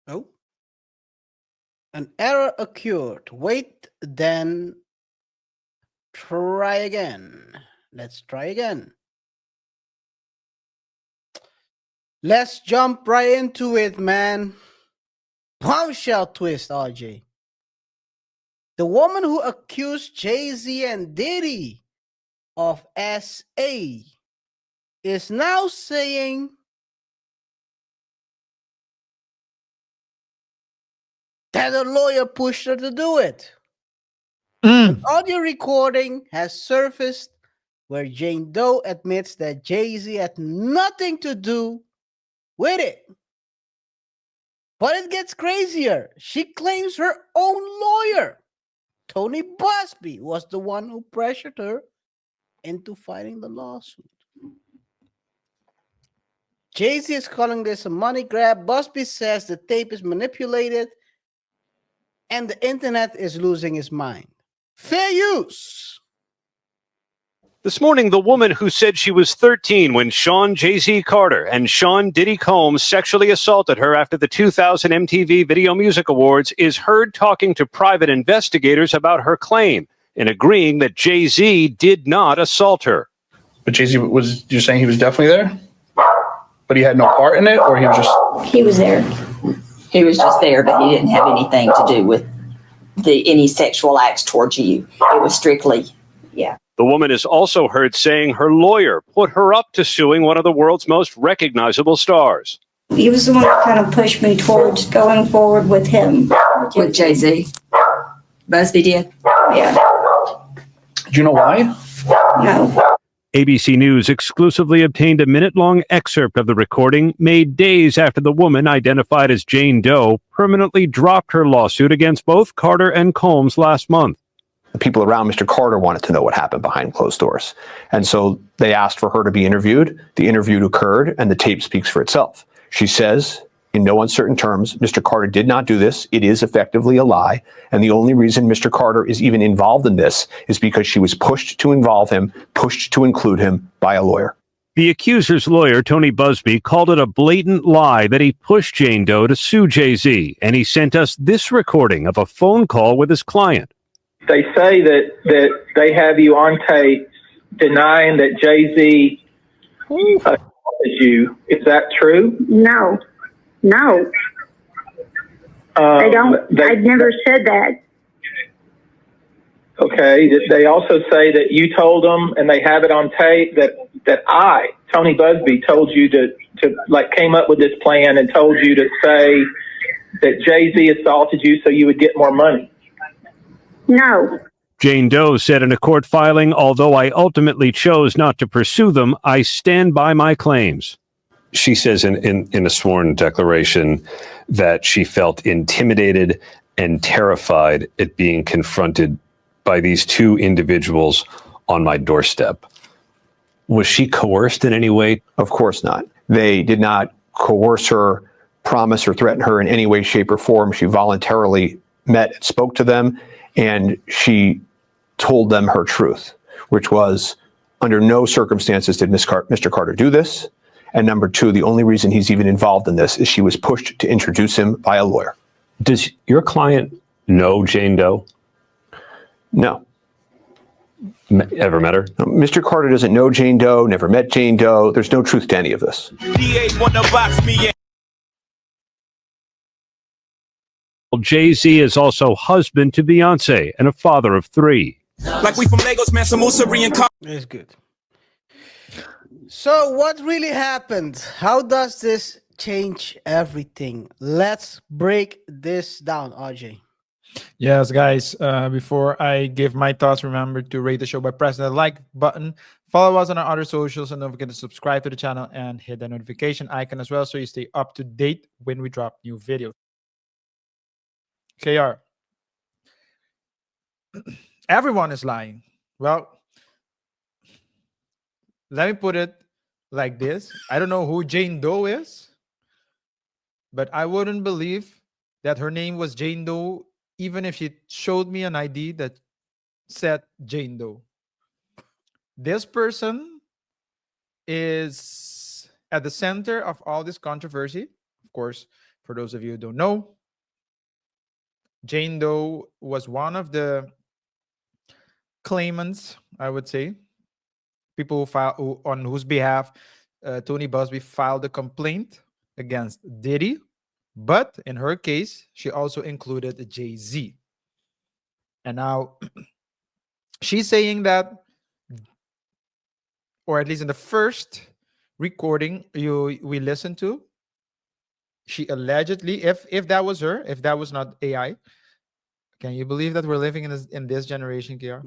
Oh, an error occurred. Wait, then try again. Let's try again. Let's jump right into it, man. Bombshell twist, RJ. The woman who accused Jay-Z and Diddy of SA is now saying that a lawyer pushed her to do it. An audio recording has surfaced where Jane Doe admits that Jay-Z had nothing to do with it. But it gets crazier. She claims her own lawyer, Tony Buzbee, was the one who pressured her into filing the lawsuit. Jay-Z is calling this a money grab. Buzbee says the tape is manipulated and the internet is losing its mind. Fair use. This morning, the woman who said she was 13 when Sean Jay-Z Carter and Sean Diddy Combs sexually assaulted her after the 2000 MTV Video Music Awards is heard talking to private investigators about her claim and agreeing that Jay-Z did not assault her. But Jay-Z you're saying he was definitely there? But he had no part in it, or he was just... He was there. He was just there, but he didn't have anything to do with any sexual acts towards you. It was strictly, yeah. The woman is also heard saying her lawyer put her up to suing one of the world's most recognizable stars. He was the one that kind of pushed me towards going forward with him. With Jay-Z. Buzbee did? Yeah. Do you know why? No. ABC News exclusively obtained a minute-long excerpt of the recording made days after the woman, identified as Jane Doe, permanently dropped her lawsuit against both Carter and Combs last month. The people around Mr. Carter wanted to know what happened behind closed doors. And so they asked for her to be interviewed. The interview occurred, and the tape speaks for itself. She says, in no uncertain terms, Mr. Carter did not do this. It is effectively a lie. And the only reason Mr. Carter is even involved in this is because she was pushed to involve him, pushed to include him by a lawyer. The accuser's lawyer, Tony Buzbee, called it a blatant lie that he pushed Jane Doe to sue Jay-Z, and he sent us this recording of a phone call with his client. They say that they have you on tape denying that Jay-Z assaulted you. Is that true? No. No. I don't. I've never said that. Okay. They also say that you told them, and they have it on tape, that I, Tony Buzbee, told you to came up with this plan and told you to say that Jay-Z assaulted you so you would get more money. No. Jane Doe said in a court filing, although I ultimately chose not to pursue them, I stand by my claims. She says in a sworn declaration that she felt intimidated and terrified at being confronted by these two individuals on my doorstep. Was she coerced in any way? Of course not. They did not coerce her, promise or threaten her in any way, shape, or form. She voluntarily met and spoke to them, and she told them her truth, which was, under no circumstances did Mr. Carter do this. And number two, the only reason he's even involved in this is she was pushed to introduce him by a lawyer. Does your client know Jane Doe? No. Ever met her? No, Mr. Carter doesn't know Jane Doe, never met Jane Doe. There's no truth to any of this. Jay-Z is also husband to Beyonce and a father of three. Like we from Lagos, man, some It's good. So what really happened? How does this change everything? Let's break this down, RJ. Yes, guys. Before I give my thoughts, remember to rate the show by pressing the like button. Follow us on our other socials, and don't forget to subscribe to the channel and hit the notification icon as well so you stay up to date when we drop new videos. KaiR. Everyone is lying. Well, let me put it like this. I don't know who Jane Doe is, but I wouldn't believe that her name was Jane Doe even if she showed me an ID that said Jane Doe. This person is at the center of all this controversy, of course, For those of you who don't know, Jane Doe was one of the claimants, I would say, people on whose behalf Tony Buzbee filed a complaint against Diddy. But in her case, she also included Jay-Z. And now she's saying that, or at least in the first recording we listened to, she allegedly, if that was her, if that was not AI, can you believe that we're living in this generation, KaiR?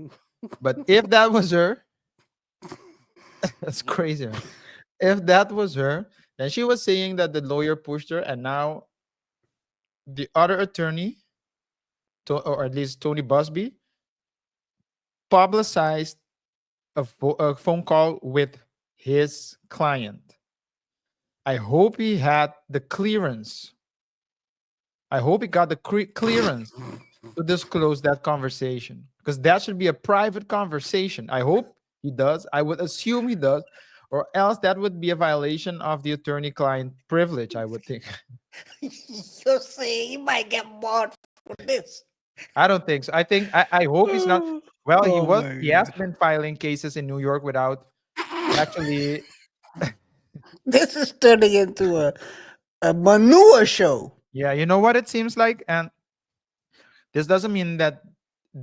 But if that was her, that's crazy, man. If that was her, then she was saying that the lawyer pushed her, and now the other attorney, or at least Tony Buzbee, publicized a phone call with his client. I hope he had the clearance. I hope he got the clearance to disclose that conversation, because that should be a private conversation. I hope he does. I would assume he does, or else that would be a violation of the attorney-client privilege, I would think. You see, he might get barred for this. I don't think so. I hope he's not. Well, he has God. been filing cases in New York without actually. This is turning into a manure show. Yeah, you know what it seems like, and this doesn't mean that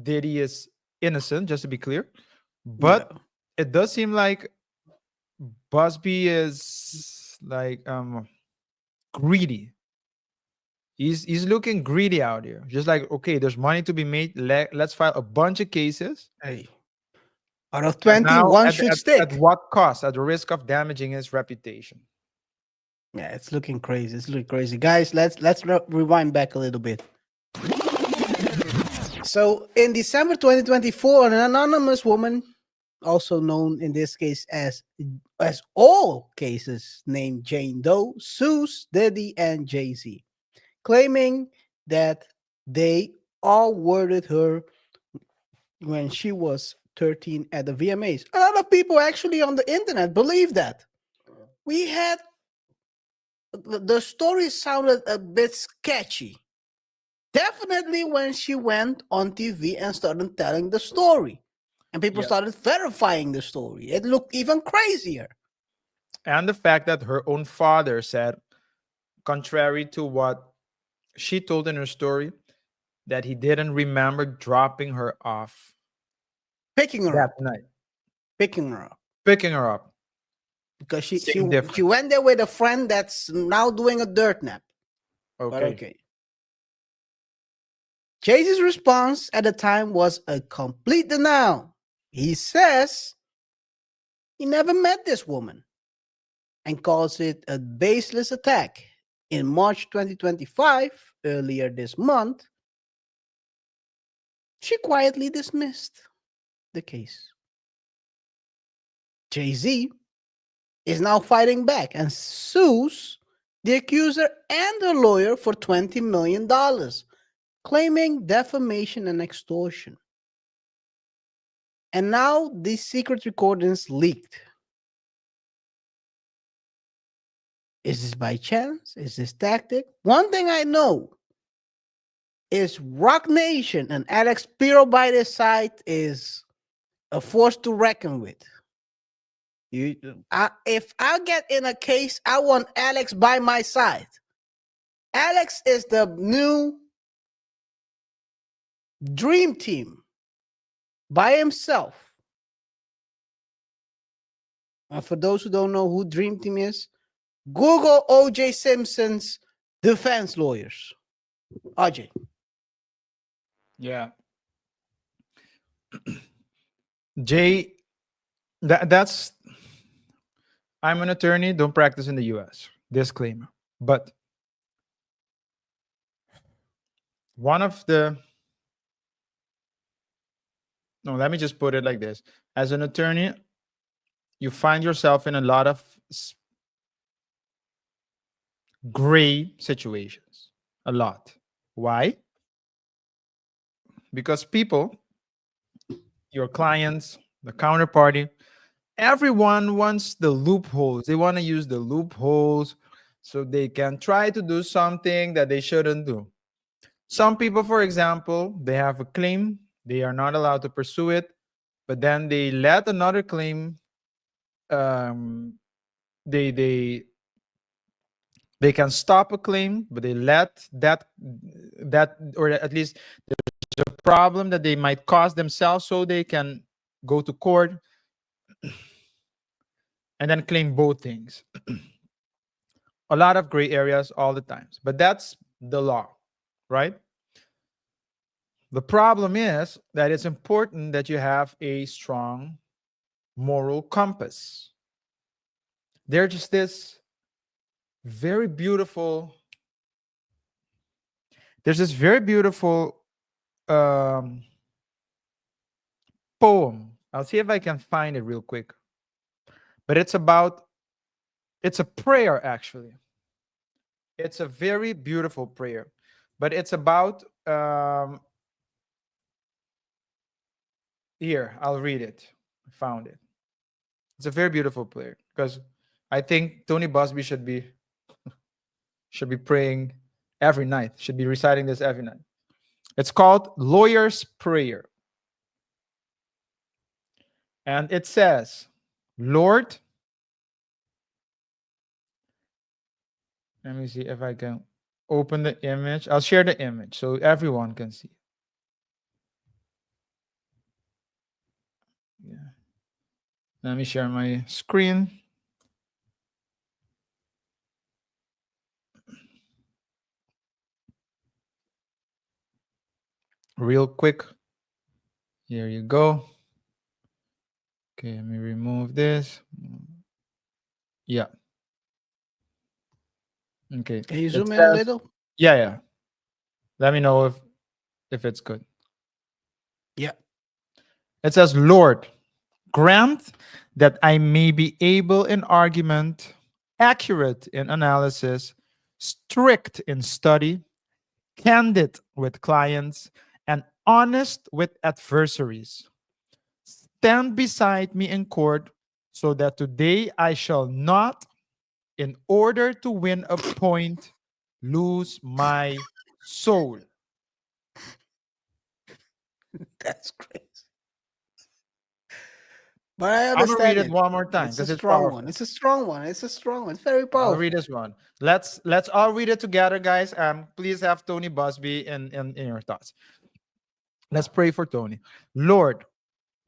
Diddy is innocent, just to be clear, but it does seem like Buzbee is like greedy. He's looking greedy out here. Just like, okay, there's money to be made. Let's file a bunch of cases. Hey, out of 20, Now, one should stick. At what cost? At the risk of damaging his reputation. Yeah, it's looking crazy. It's looking crazy, guys. Let's rewind back a little bit. So, in December 2024, an anonymous woman, also known in this case as all cases, named Jane Doe, sues Diddy and Jay-Z, claiming that they all worded her when she was 13 at the VMAs. A lot of people actually on the internet believe that. We had the story sounded a bit sketchy. Definitely when she went on TV and started telling the story, and people started verifying the story, it looked even crazier. And the fact that her own father said, contrary to what she told in her story, that he didn't remember dropping her off. Picking her up. Night. Picking her up. Picking her up. Because she went there with a friend that's now doing a dirt nap. Okay. But okay. Jay-Z's response at the time was a complete denial. He says he never met this woman and calls it a baseless attack. In March 2025, earlier this month, she quietly dismissed the case. Jay-Z is now fighting back and sues the accuser and the lawyer for $20 million, claiming defamation and extortion. And now these secret recordings leaked. Is this by chance? Is this tactic? One thing I know is Rock Nation and Alex Piro by their side is a force to reckon with. If I get in a case, I want Alex by my side. Alex is the new dream team by himself. And for those who don't know who Dream Team is, Google O.J. Simpson's defense lawyers. RJ. Yeah. Jay, that's I'm an attorney, don't practice in the US. Disclaimer. But one of the no, let me just put it like this. As an attorney, you find yourself in a lot of gray situations. A lot. Why? Because people, your clients, the counterparty, everyone wants the loopholes. They want to use the loopholes So they can try to do something that they shouldn't do. Some people, for example, they have a claim, they are not allowed to pursue it, but then they let another claim, they they can stop a claim, but they let that or at least there's a problem that they might cause themselves, so they can go to court and then claim both things. A lot of gray areas all the times, but that's the law, right? The problem is that it's important that you have a strong moral compass. There's just this very beautiful, there's this very beautiful poem. I'll see if I can find it real quick. But it's a prayer actually. It's a very beautiful prayer. But it's about, here, I'll read it. I found it. It's a very beautiful prayer because I think Tony Buzbee should be praying every night, should be reciting this every night. It's called Lawyer's Prayer. And it says, Lord, let me see if I can open the image. I'll share the image so everyone can see. Yeah. Let me share my screen. Real quick. Here you go. Okay, let me remove this. Yeah. Okay. Can you It zoom in a says- little? Yeah. Let me know if it's good. Yeah. It says, Lord, grant that I may be able in argument, accurate in analysis, strict in study, candid with clients, and honest with adversaries. Stand beside me in court so that today I shall not, in order to win a point, lose my soul. That's crazy. But I I'm gonna read understand it it. one more time It's a because it's strong powerful. one. It's a strong one. It's a strong one. It's very I'll powerful. read this one. Let's all read it together, guys. Please have Tony Buzbee in your thoughts. Let's pray for Tony. Lord,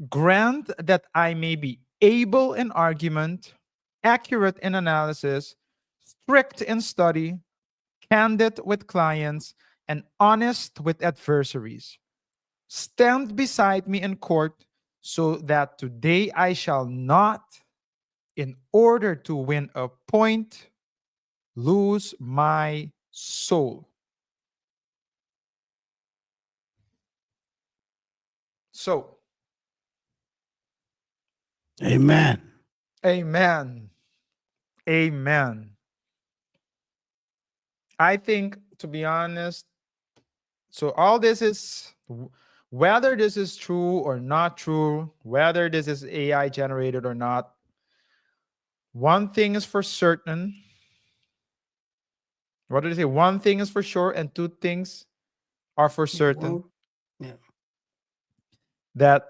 grant that I may be able in argument, accurate in analysis, strict in study, candid with clients, and honest with adversaries. Stand beside me in court so that today I shall not, in order to win a point, lose my soul. So, Amen. amen. Amen. I think, to be honest, so all this is, whether this is true or not true, whether this is AI generated or not, one thing is for certain. What did I say? One thing is for sure, and two things are for certain. Well, yeah. That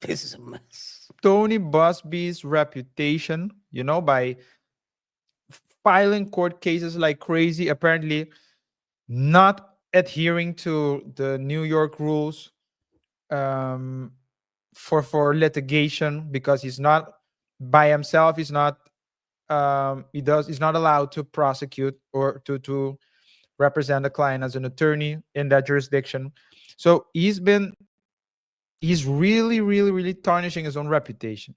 This is a mess. Tony Buzbee's reputation, by filing court cases like crazy, apparently not adhering to the New York rules for litigation, because he's not by himself. He's not he's not allowed to prosecute or to represent the client as an attorney in that jurisdiction. So he's really, really, really tarnishing his own reputation.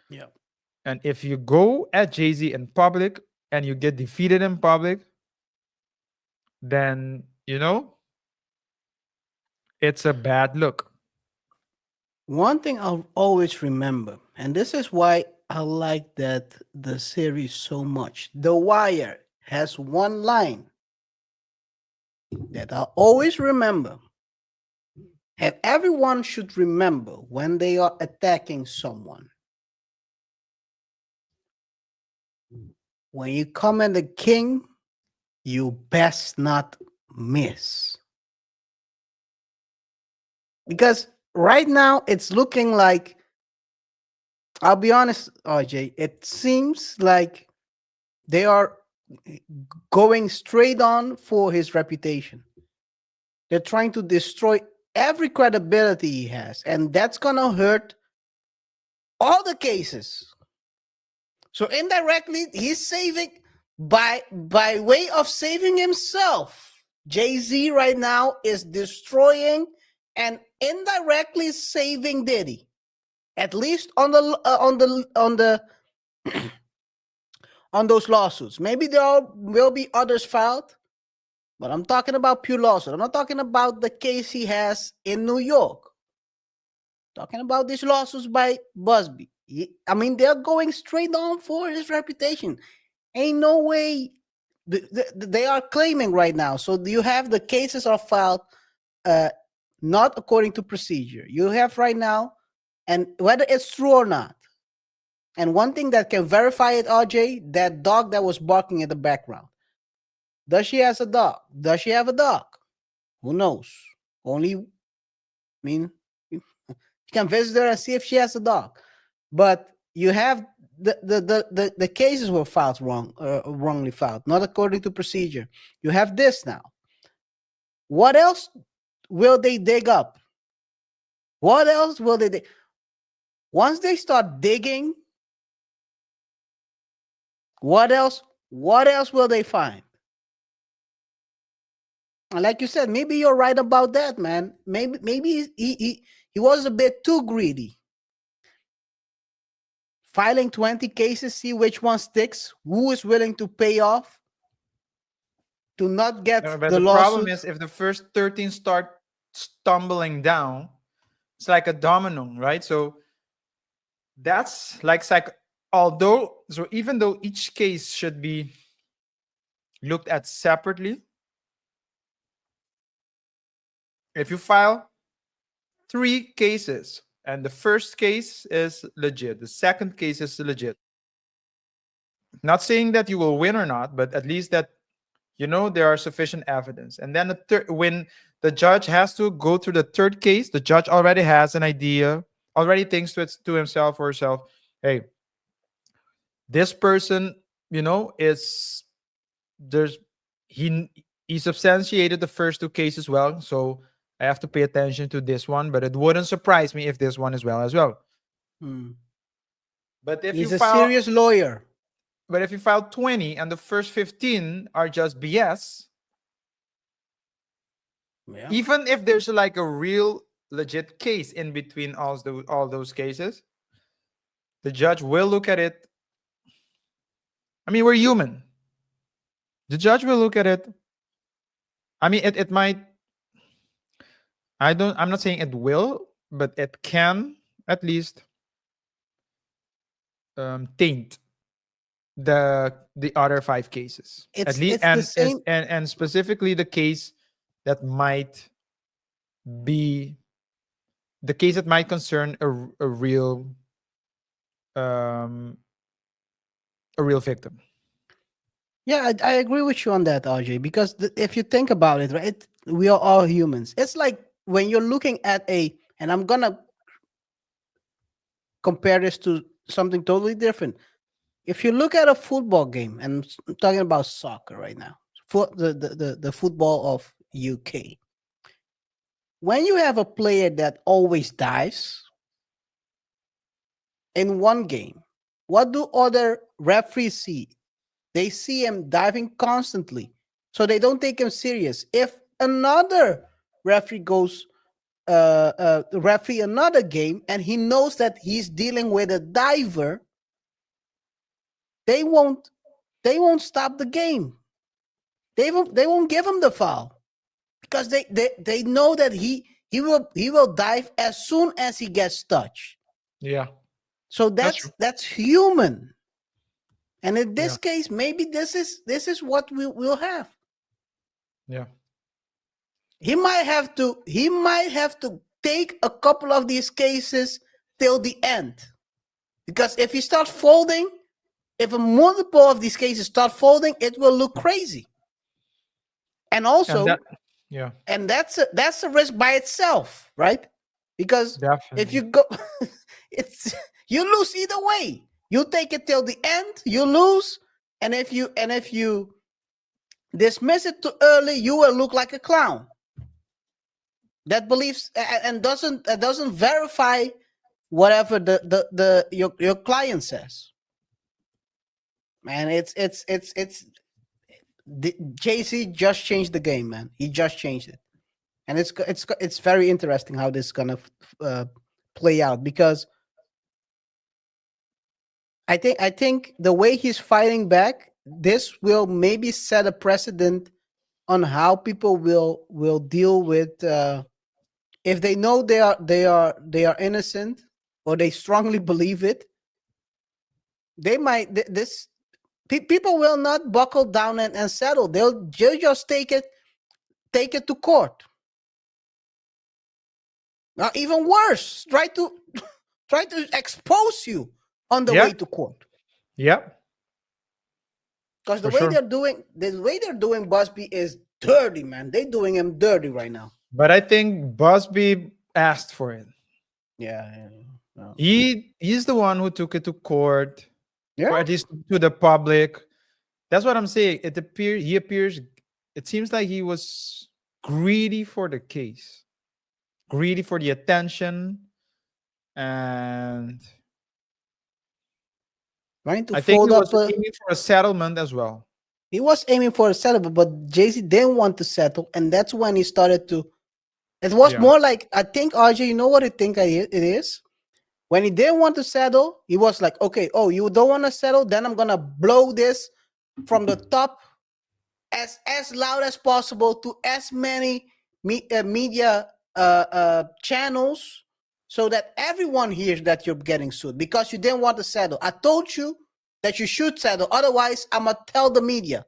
Yeah. And if you go at Jay-Z in public and you get defeated in public, then, it's a bad look. One thing I'll always remember, and this is why I like the series so much. The Wire has one line that I'll always remember, and everyone should remember when they are attacking someone. when you come in the king, you best not miss. Because right now it's looking like, I'll be honest, RJ, it seems like they are going straight on for his reputation. They're trying to destroy every credibility he has, and that's gonna hurt all the cases. So indirectly, he's saving by way of saving himself. Jay-Z right now is destroying and indirectly saving Diddy, at least on the on those lawsuits. Maybe there will be others filed, but I'm talking about pure lawsuit. I'm not talking about the case he has in New York. I'm talking about these lawsuits by Buzbee. I mean, they're going straight on for his reputation. Ain't no way they are claiming right now. So you have the cases are filed not according to procedure. You have right now, and whether it's true or not. And one thing that can verify it, RJ, that dog that was barking in the background. Does she have a dog? Does she have a dog? Who knows? Only, I mean, you can visit her and see if she has a dog. But you have the cases were filed wrongly filed, not according to procedure. You have this now. What else will they dig up? What else will they dig? Once they start digging, what else will they find? And like you said, maybe you're right about that, man. Maybe he was a bit too greedy. Filing 20 cases, see which one sticks, who is willing to pay off to not get But the the problem lawsuit. is, if the first 13 start stumbling down, it's like a domino, right? So that's like so even though each case should be looked at separately, if you file 3 cases and the first case is legit, the second case is legit, not saying that you will win or not, but at least that there are sufficient evidence. And then when the judge has to go through the third case, the judge already has an idea, already thinks to himself or herself, hey, this person, is he substantiated the first 2 cases well, so I have to pay attention to this one, but it wouldn't surprise me if this one is well as well. But if He's you a file serious lawyer. But if you file 20 and the first 15 are just BS, even if there's like a real legit case in between all those cases, the judge will look at it. I mean, we're human. The judge will look at it. I mean, it might. I'm not saying it will, but it can at least taint the other 5 cases. At least, It's the same. and specifically the case that might be the case that might concern a real victim. Yeah, I agree with you on that, RJ, because if you think about it, right, we are all humans. It's like when you're looking at and I'm going to compare this to something totally different. If you look at a football game, and I'm talking about soccer right now, for the football of UK, when you have a player that always dives in one game, what do other referees see? They see him diving constantly, so they don't take him serious. If another referee goes referee another game and he knows that he's dealing with a diver, they won't stop the game. They won't give him the foul because they know that he will dive as soon as he gets touched. Yeah. So that's human. And in this case, maybe this is what we will have. Yeah. He might have to take a couple of these cases till the end. Because if he starts folding, if a multiple of these cases start folding, it will look crazy. And also, and that's a risk by itself, right? Because Definitely. if you go, it's you lose either way. You take it till the end, you lose, and if you dismiss it too early, you will look like a clown that believes and doesn't verify whatever your client says. Man, Jay-Z just changed the game, man. He just changed it, and it's very interesting how this is gonna play out, because I think the way he's fighting back, this will maybe set a precedent on how people will deal with if they know they are innocent, or they strongly believe it. They might people will not buckle down and settle. They'll just take it to court. Now, even worse, try to expose you on the way to court. Yep. Because the way they're doing Buzbee is dirty, man. They're doing him dirty right now. But I think Buzbee asked for it. Yeah. He's the one who took it to court, or at least to the public. That's what I'm saying. It seems like he was greedy for the case, greedy for the attention, and trying to I think he fold was aiming for a settlement as well. He was aiming for a settlement, but Jay-Z didn't want to settle, and that's when he started to. It was more like, I think, RJ, you know what I think it is? When he didn't want to settle, he was like, okay, oh, you don't want to settle? Then I'm going to blow this from the top as loud as possible to as many media channels, so that everyone hears that you're getting sued because you didn't want to settle. I told you that you should settle. Otherwise, I'm going to tell the media.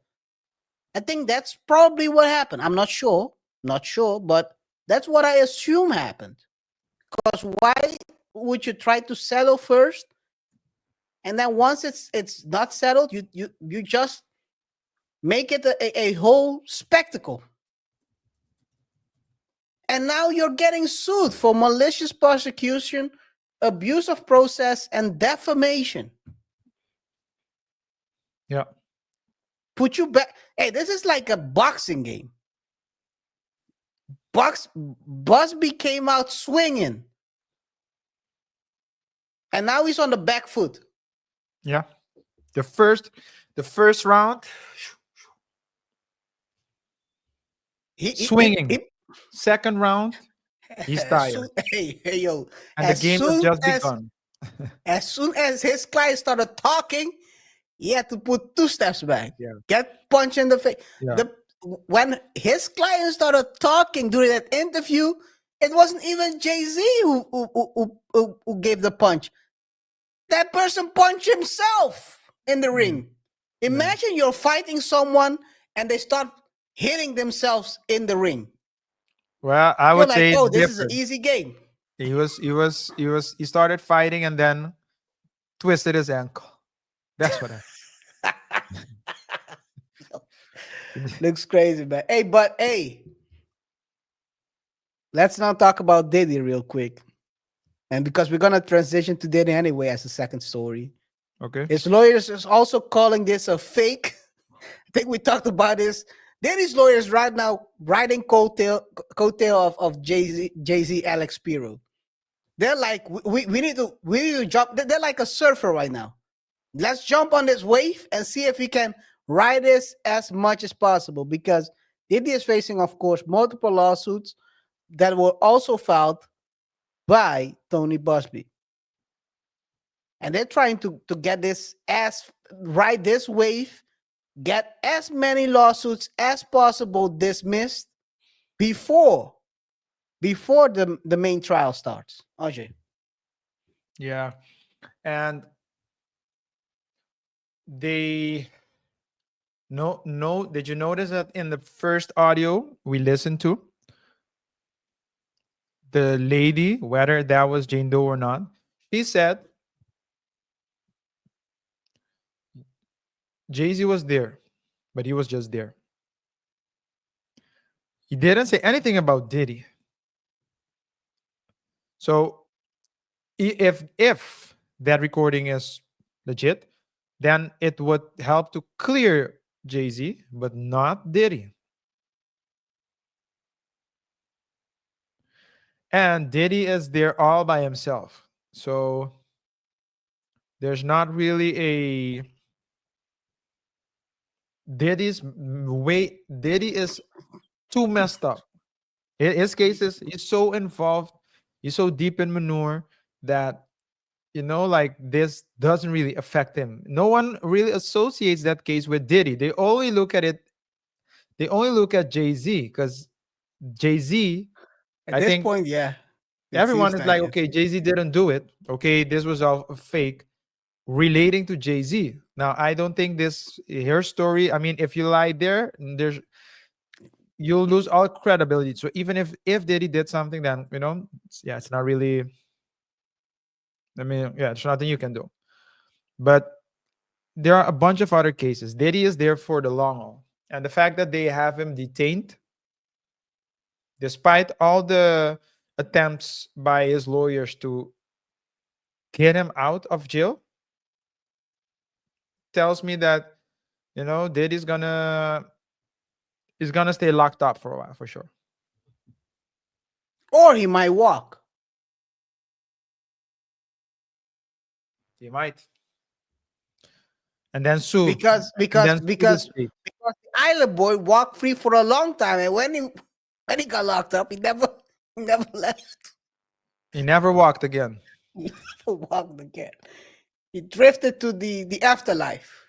I think that's probably what happened. I'm not sure, but that's what I assume happened. Because why would you try to settle first, and then once it's not settled, you just make it a whole spectacle? And now you're getting sued for malicious prosecution, abuse of process, and defamation. Yeah. Put you back. Hey, this is like a boxing game. Buzbee came out swinging, and now he's on the back foot. Yeah. The first round, swinging. Second round, he's tired. Hey, yo. And the game has just begun. As soon as his client started talking, he had to put 2 steps back. Yeah. Get punched in the face. Yeah. When his client started talking during that interview, it wasn't even Jay-Z who gave the punch. That person punched himself in the ring. Imagine you're fighting someone and they start hitting themselves in the ring. Well, I would say, oh, this is an easy game. He started fighting and then twisted his ankle. That's what I. Looks crazy, man. Hey, let's now talk about Diddy real quick. And because we're gonna transition to Diddy anyway as a second story. Okay. His lawyers is also calling this a fake. I think we talked about this. Diddy's lawyers right now riding coattail of Jay-Z Alex Spiro. They're like, we need to jump. They're like a surfer right now. Let's jump on this wave and see if we can ride this as much as possible, because Diddy is facing, of course, multiple lawsuits that were also filed by Tony Buzbee. And they're trying to get this ride this wave, get as many lawsuits as possible dismissed before the main trial starts. Ajay. Yeah. And did you notice that in the first audio we listened to, the lady, whether that was Jane Doe or not, she said Jay-Z was there, but he was just there. He didn't say anything about Diddy. So if that recording is legit, then it would help to clear Jay-Z, but not Diddy. And Diddy is there all by himself. So there's not really a Diddy is too messed up. His case is he's so involved, he's so deep in manure that like this doesn't really affect him. No one really associates that case with Diddy. They only look at Jay-Z because Jay-Z, At I this think point, yeah. It everyone seems is like, it. okay, Jay-Z didn't do it. Okay, this was all a fake relating to Jay-Z. Now, I don't think her story, I mean, if you lie there, you'll lose all credibility. So even if Diddy did something, then it's not really, I mean, there's nothing you can do. But there are a bunch of other cases. Diddy is there for the long haul. And the fact that they have him detained, despite all the attempts by his lawyers to get him out of jail, tells me that Diddy's gonna stay locked up for a while for sure. Or he might walk. He might. And then sue. Because the Island Boy walked free for a long time, and when he got locked up, he never left. He never walked again. He never walked again. He drifted to the afterlife.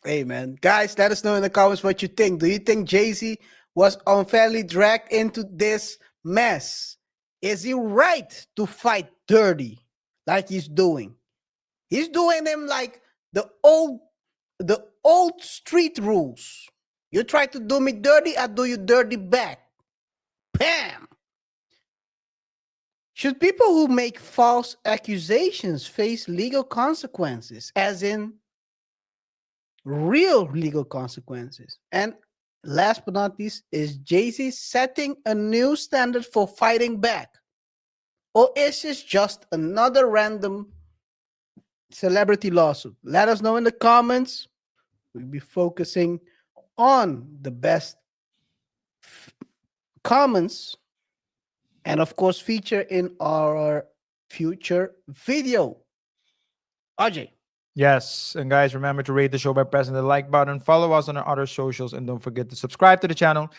Hey man, guys, let us know in the comments what you think. Do you think Jay-Z was unfairly dragged into this mess? Is he right to fight dirty like he's doing? He's doing them like the old street rules. You try to do me dirty, I do you dirty back. Bam! Should people who make false accusations face legal consequences, as in real legal consequences? And last but not least, is Jay-Z setting a new standard for fighting back? Or is this just another random celebrity lawsuit? Let us know in the comments. We'll be focusing on the best comments and of course feature in our future video. RJ. Yes, and guys, remember to rate the show by pressing the like button, follow us on our other socials, and don't forget to subscribe to the channel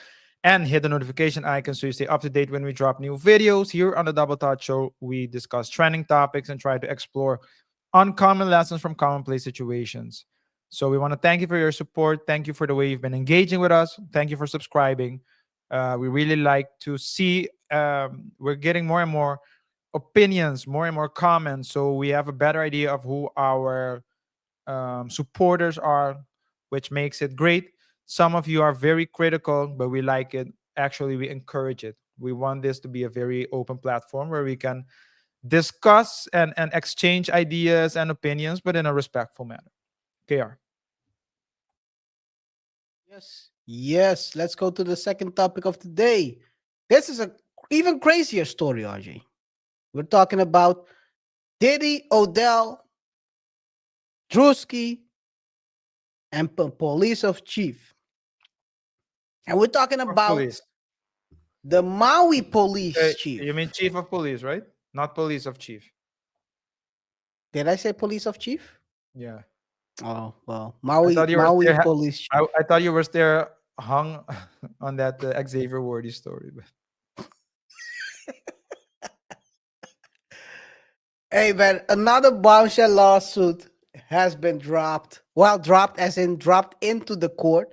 and hit the notification icon so you stay up to date when we drop new videos. Here on the Double Thought Show, we discuss trending topics and try to explore uncommon lessons from commonplace situations. So we want to thank you for your support. Thank you for the way you've been engaging with us. Thank you for subscribing. We really like to see we're getting more and more opinions, more and more comments, so we have a better idea of who our supporters are, which makes it great. Some of you are very critical, but we like it. Actually, we encourage it. We want this to be a very open platform where we can discuss and exchange ideas and opinions, but in a respectful manner. KaiR. Yes, let's go to the second topic of the day. This is a even crazier story, RJ. We're talking about Diddy, Odell, Druski, and police of chief. And we're talking about police. The Maui police chief. You mean chief of police, right? Not police of chief. Did I say police of chief? Yeah. Oh, well, Maui police chief. I thought you were there hung on that Xavier Worthy story. Hey, man, another bombshell lawsuit has been dropped. Well, dropped as in dropped into the court.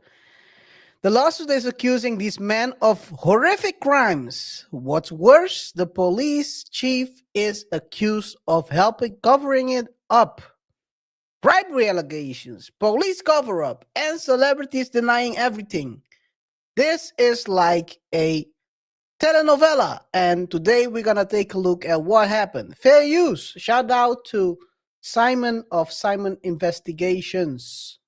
The lawsuit is accusing these men of horrific crimes. What's worse, the police chief is accused of helping covering it up. Bribery allegations, police cover-up, and celebrities denying everything. This is like a telenovela, and today we're gonna take a look at what happened. Fair use. Shout out to Simon of Simon Investigations.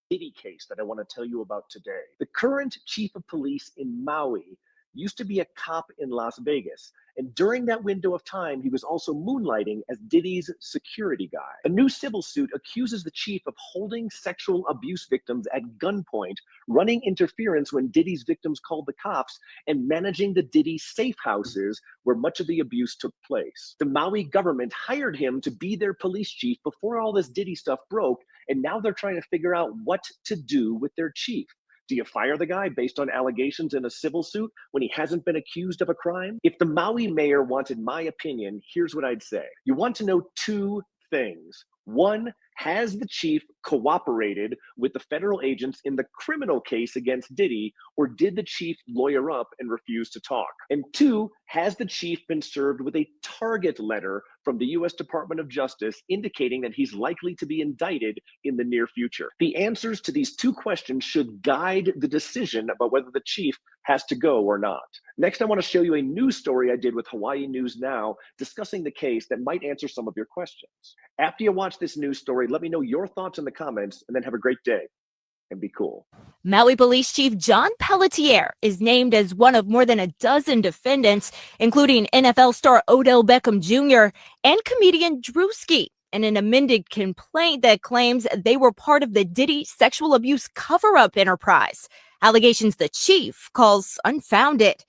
Diddy case that I want to tell you about today. The current chief of police in Maui used to be a cop in Las Vegas. And during that window of time, he was also moonlighting as Diddy's security guy. A new civil suit accuses the chief of holding sexual abuse victims at gunpoint, running interference when Diddy's victims called the cops, and managing the Diddy safe houses where much of the abuse took place. The Maui government hired him to be their police chief before all this Diddy stuff broke, and now they're trying to figure out what to do with their chief. Do you fire the guy based on allegations in a civil suit when he hasn't been accused of a crime? If the Maui mayor wanted my opinion, here's what I'd say. You want to know two things. One, has the chief cooperated with the federal agents in the criminal case against Diddy, or did the chief lawyer up and refuse to talk? And two, has the chief been served with a target letter from the U.S. Department of Justice indicating that he's likely to be indicted in the near future? The answers to these two questions should guide the decision about whether the chief has to go or not. Next, I want to show you a news story I did with Hawaii News Now discussing the case that might answer some of your questions. After you watch this news story, let me know your thoughts in the comments, and then have a great day and be cool. Maui Police Chief John Pelletier is named as one of more than a dozen defendants, including NFL star Odell Beckham Jr. and comedian Druski, in an amended complaint that claims they were part of the Diddy sexual abuse cover-up enterprise, allegations the chief calls unfounded.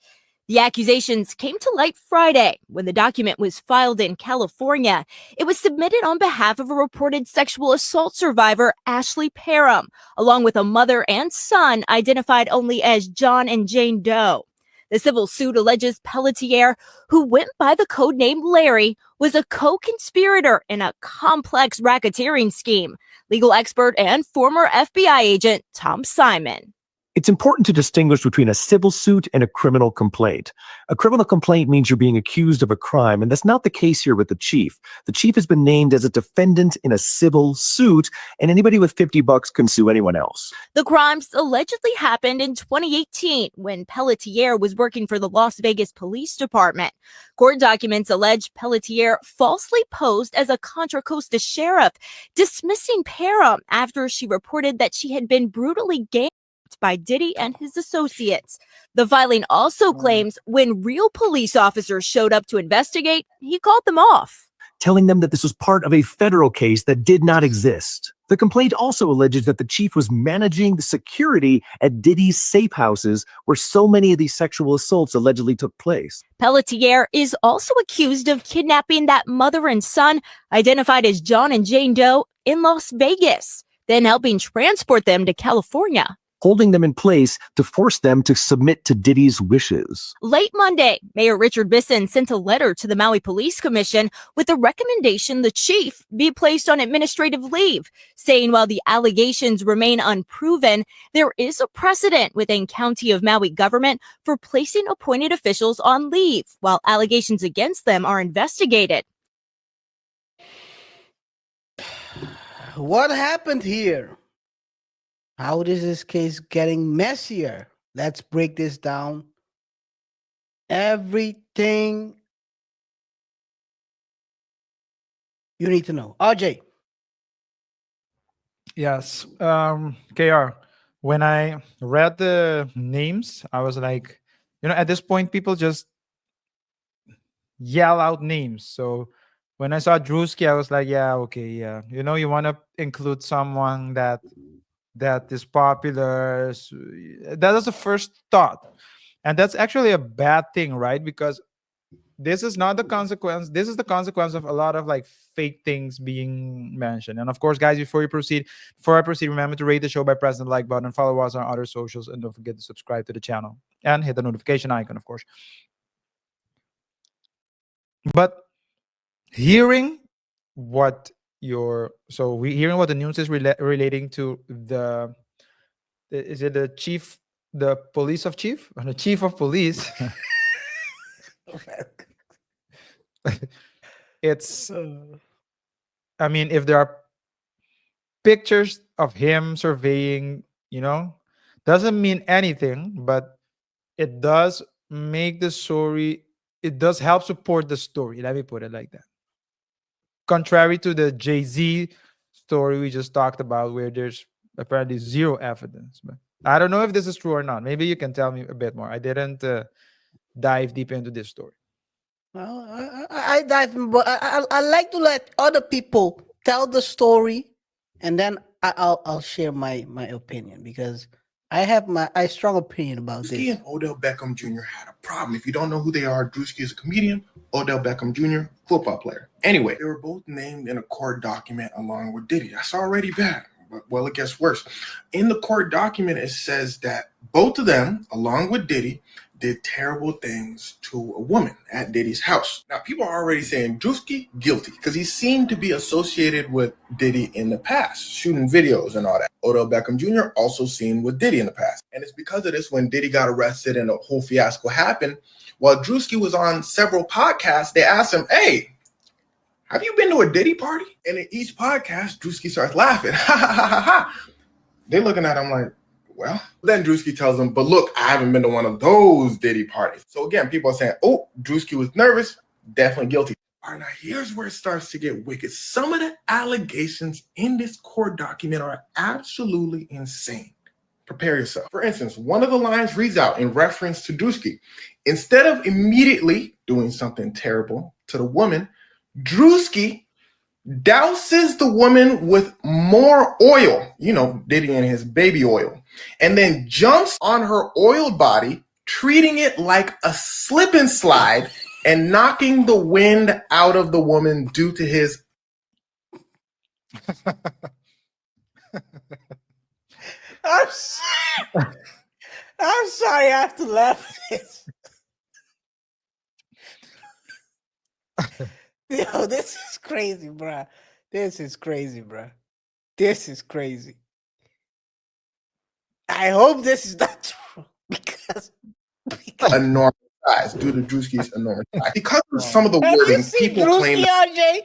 The accusations came to light Friday when the document was filed in California. It was submitted on behalf of a reported sexual assault survivor, Ashley Parham, along with a mother and son identified only as John and Jane Doe. The civil suit alleges Pelletier, who went by the code name Larry, was a co-conspirator in a complex racketeering scheme. Legal expert and former FBI agent Tom Simon. It's important to distinguish between a civil suit and a criminal complaint. A criminal complaint means you're being accused of a crime, and that's not the case here with the chief. The chief has been named as a defendant in a civil suit, and anybody with $50 can sue anyone else. The crimes allegedly happened in 2018 when Pelletier was working for the Las Vegas Police Department. Court documents allege Pelletier falsely posed as a Contra Costa sheriff, dismissing Parham after she reported that she had been brutally ganked by Diddy and his associates. The filing also claims when real police officers showed up to investigate, he called them off, telling them that this was part of a federal case that did not exist. The complaint also alleges that the chief was managing the security at Diddy's safe houses where so many of these sexual assaults allegedly took place. Pelletier is also accused of kidnapping that mother and son, identified as John and Jane Doe, in Las Vegas, then helping transport them to California, holding them in place to force them to submit to Diddy's wishes. Late Monday, Mayor Richard Bisson sent a letter to the Maui Police Commission with a recommendation the chief be placed on administrative leave, saying while the allegations remain unproven, there is a precedent within County of Maui government for placing appointed officials on leave while allegations against them are investigated. What happened here? How is this case getting messier? Let's break this down. Everything you need to know. RJ. Yes. KR, when I read the names, I was like, at this point, people just yell out names. So when I saw Druski, I was like, yeah, okay, yeah. You want to include someone that is popular. That was the first thought. And that's actually a bad thing, right? Because this is not the consequence. This is the consequence of a lot of fake things being mentioned. And of course, guys, before I proceed, remember to rate the show by pressing the like button, follow us on other socials, and don't forget to subscribe to the channel and hit the notification icon, of course. But hearing what the news is relating to the chief of police. It's if there are pictures of him surveying, doesn't mean anything, but it does make the story, it does help support the story. Let me put it like that. contrary to the Jay-Z story we just talked about, where there's apparently zero evidence. But I don't know if this is true or not. Maybe you can tell me a bit more. I didn't dive deep into this story. Well, I dive in, but I like to let other people tell the story, and then I'll share my opinion, because I have my strong opinion about Druski this. and Odell Beckham Jr. had a problem. If you don't know who they are, Druski is a comedian, Odell Beckham Jr., football player. Anyway, they were both named in a court document along with Diddy. That's already bad. But, well, it gets worse. In the court document, it says that both of them, along with Diddy, did terrible things to a woman at Diddy's house. Now, people are already saying Druski guilty because he seemed to be associated with Diddy in the past, shooting videos and all that. Odell Beckham Jr. also seen with Diddy in the past. And it's because of this when Diddy got arrested and the whole fiasco happened, while Druski was on several podcasts, they asked him, hey, have you been to a Diddy party? And in each podcast, Druski starts laughing. Ha ha ha ha ha. They're looking at him like, well, then Druski tells them, but look, I haven't been to one of those Diddy parties. So again, people are saying, oh, Druski was nervous, definitely guilty. All right, now here's where it starts to get wicked. Some of the allegations in this court document are absolutely insane. Prepare yourself. For instance, one of the lines reads out in reference to Druski. Instead of immediately doing something terrible to the woman, Druski douses the woman with more oil, Diddy and his baby oil, and then jumps on her oiled body, treating it like a slip and slide and knocking the wind out of the woman due to his. I'm sorry. I'm sorry, I have to laugh at this. Yo, this is crazy, bruh. This is crazy, bruh. This is crazy. I hope this is not true, because Enormous size due to Druski's enormous size. Because of some of the have you wording, seen people Druski, claim that. RJ?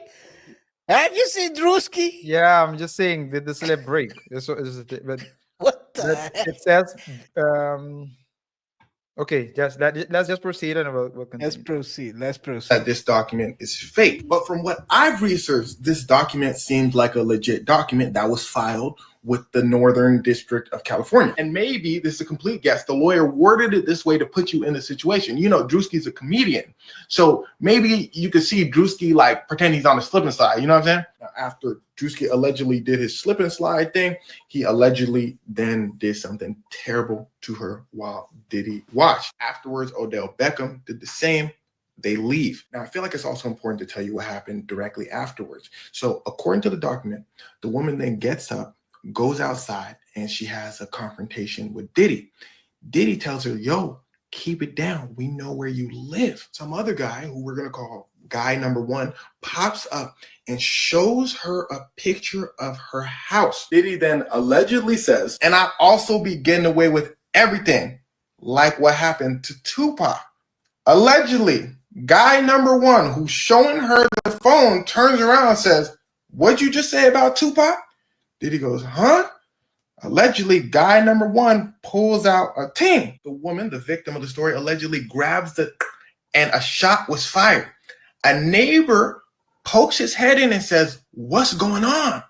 Have you seen Druski? Yeah, I'm just saying, did the slip break? But What the heck? it says, okay, let's just proceed and we'll continue. Let's proceed. That this document is fake. But from what I've researched, this document seems like a legit document that was filed with the Northern District of California. And maybe this is a complete guess. The lawyer worded it this way to put you in the situation. Druski's a comedian. So maybe you could see Druski like pretend he's on a slip and slide. You know what I'm saying? Now, after Druski allegedly did his slip and slide thing, he allegedly then did something terrible to her while Diddy watched. Afterwards, Odell Beckham did the same. They leave. Now, I feel like it's also important to tell you what happened directly afterwards. So according to the document, the woman then gets up, goes outside, and she has a confrontation with Diddy. Diddy tells her, yo, keep it down. We know where you live. Some other guy, who we're going to call guy number one, pops up and shows her a picture of her house. Diddy then allegedly says, and I'll also be getting away with everything, like what happened to Tupac. Allegedly, guy number one, who's showing her the phone, turns around and says, what'd you just say about Tupac? Diddy goes, huh? Allegedly, guy number one pulls out a ting. The woman, the victim of the story, allegedly grabs and a shot was fired. A neighbor pokes his head in and says, what's going on?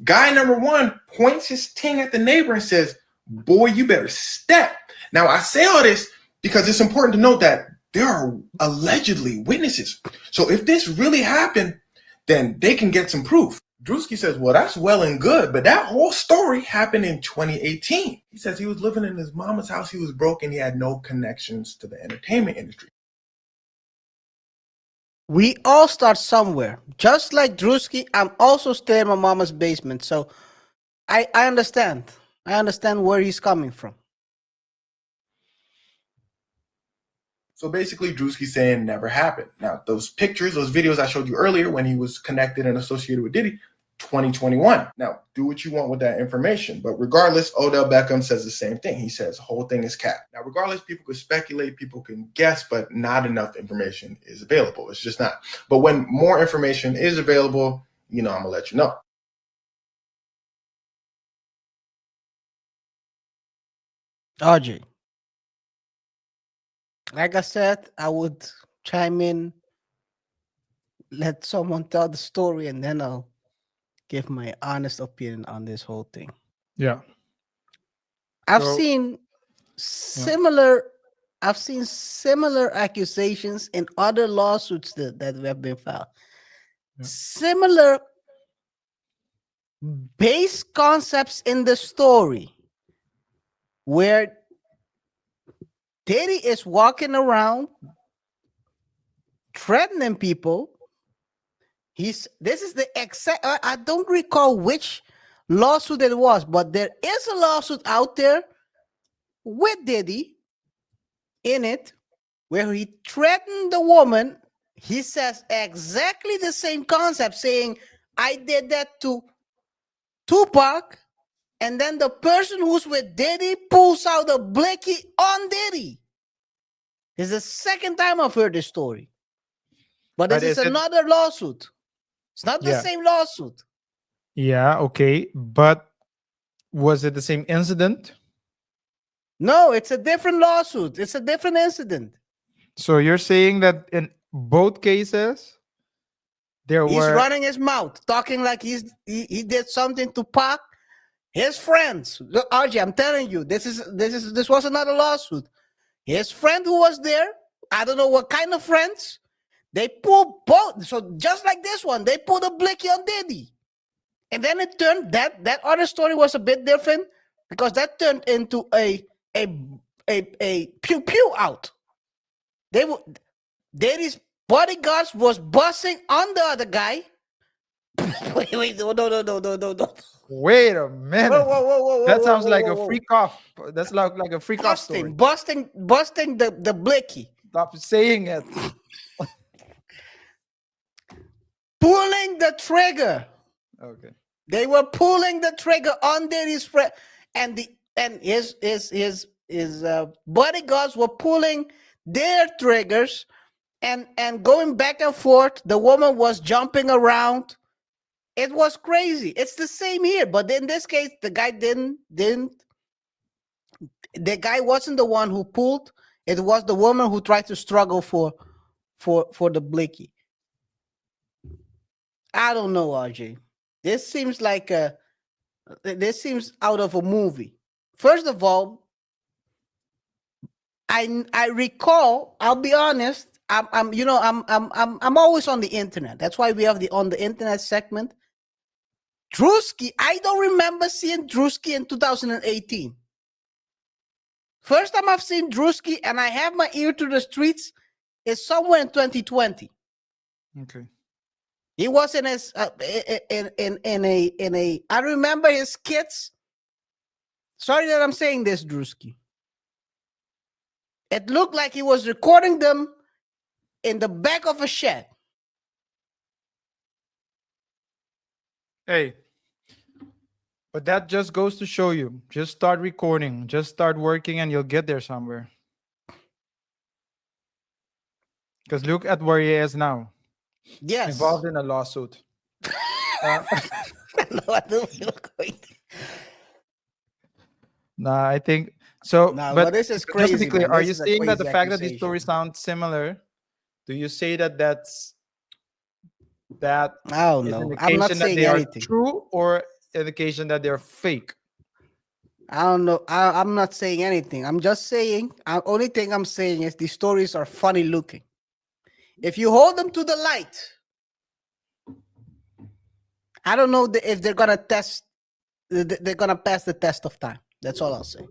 Guy number one points his ting at the neighbor and says, boy, you better step. Now, I say all this because it's important to note that there are allegedly witnesses. So if this really happened, then they can get some proof. Druski says, well, that's well and good, but that whole story happened in 2018. He says he was living in his mama's house. He was broke and he had no connections to the entertainment industry. We all start somewhere. Just like Druski, I'm also staying in my mama's basement. So I understand. I understand where he's coming from. So basically, Druski saying never happened. Now, those pictures, those videos I showed you earlier when he was connected and associated with Diddy, 2021. Now, do what you want with that information. But regardless, Odell Beckham says the same thing. He says the whole thing is cap. Now, regardless, people could speculate, people can guess, but not enough information is available. It's just not. But when more information is available, I'm going to let you know. RJ. Like I said, I would chime in let someone tell the story, and then I'll give my honest opinion on this whole thing. Yeah. I've So- seen similar accusations in other lawsuits that have been filed. Similar base concepts in the story where Diddy is walking around threatening people. This is the exact, I don't recall which lawsuit it was, but there is a lawsuit out there with Diddy in it where he threatened the woman. He says exactly the same concept, saying, I did that to Tupac, and then the person who's with Diddy pulls out a blicky on Diddy. It's the second time I've heard this story. But this is another lawsuit. It's not the same lawsuit. Yeah, okay. But was it the same incident? No, it's a different lawsuit. It's a different incident. So you're saying that in both cases, He's running his mouth, talking like he did something to Pac. His friends, look, RJ, I'm telling you, this was another lawsuit. His friend who was there, I don't know what kind of friends, they pulled both. So just like this one, they pulled a blicky on Diddy. And then it turned, that other story was a bit different because that turned into a pew pew out. Diddy's bodyguards was busting on the other guy. wait, no. Wait a minute. Whoa, that sounds like a freak off. That's like a freak off story. Busting the blicky. Stop saying it. Pulling the trigger. Okay. They were pulling the trigger on Diddy's friend, and his bodyguards were pulling their triggers, and going back and forth. The woman was jumping around. It was crazy. It's the same here, but in this case, the guy didn't. The guy wasn't the one who pulled. It was the woman who tried to struggle for the blicky. I don't know, RJ. This seems like this seems out of a movie. First of all, I recall. I'll be honest. I'm always on the internet. That's why we have the on the internet segment. Druski, I don't remember seeing Druski in 2018. First time I've seen Druski, and I have my ear to the streets, is somewhere in 2020. Okay. He was in his in a. I remember his kids. Sorry that I'm saying this, Druski. It looked like he was recording them in the back of a shed. Hey, but that just goes to show you, just start recording, just start working, and you'll get there somewhere. Because look at where he is now. Yes. Involved in a lawsuit. Nah, I think so. But this is crazy. Just to be clear, man. are This you is a saying that the crazy fact that these accusation. stories sound similar, do you say that that's that I don't is know. an I'm not indication that saying they are anything. true or indication that they're fake? I don't know. I'm not saying anything. I'm just saying. Only thing I'm saying is these stories are funny looking. If you hold them to the light, I don't know if they're gonna test. They're gonna pass the test of time. That's all I'll say.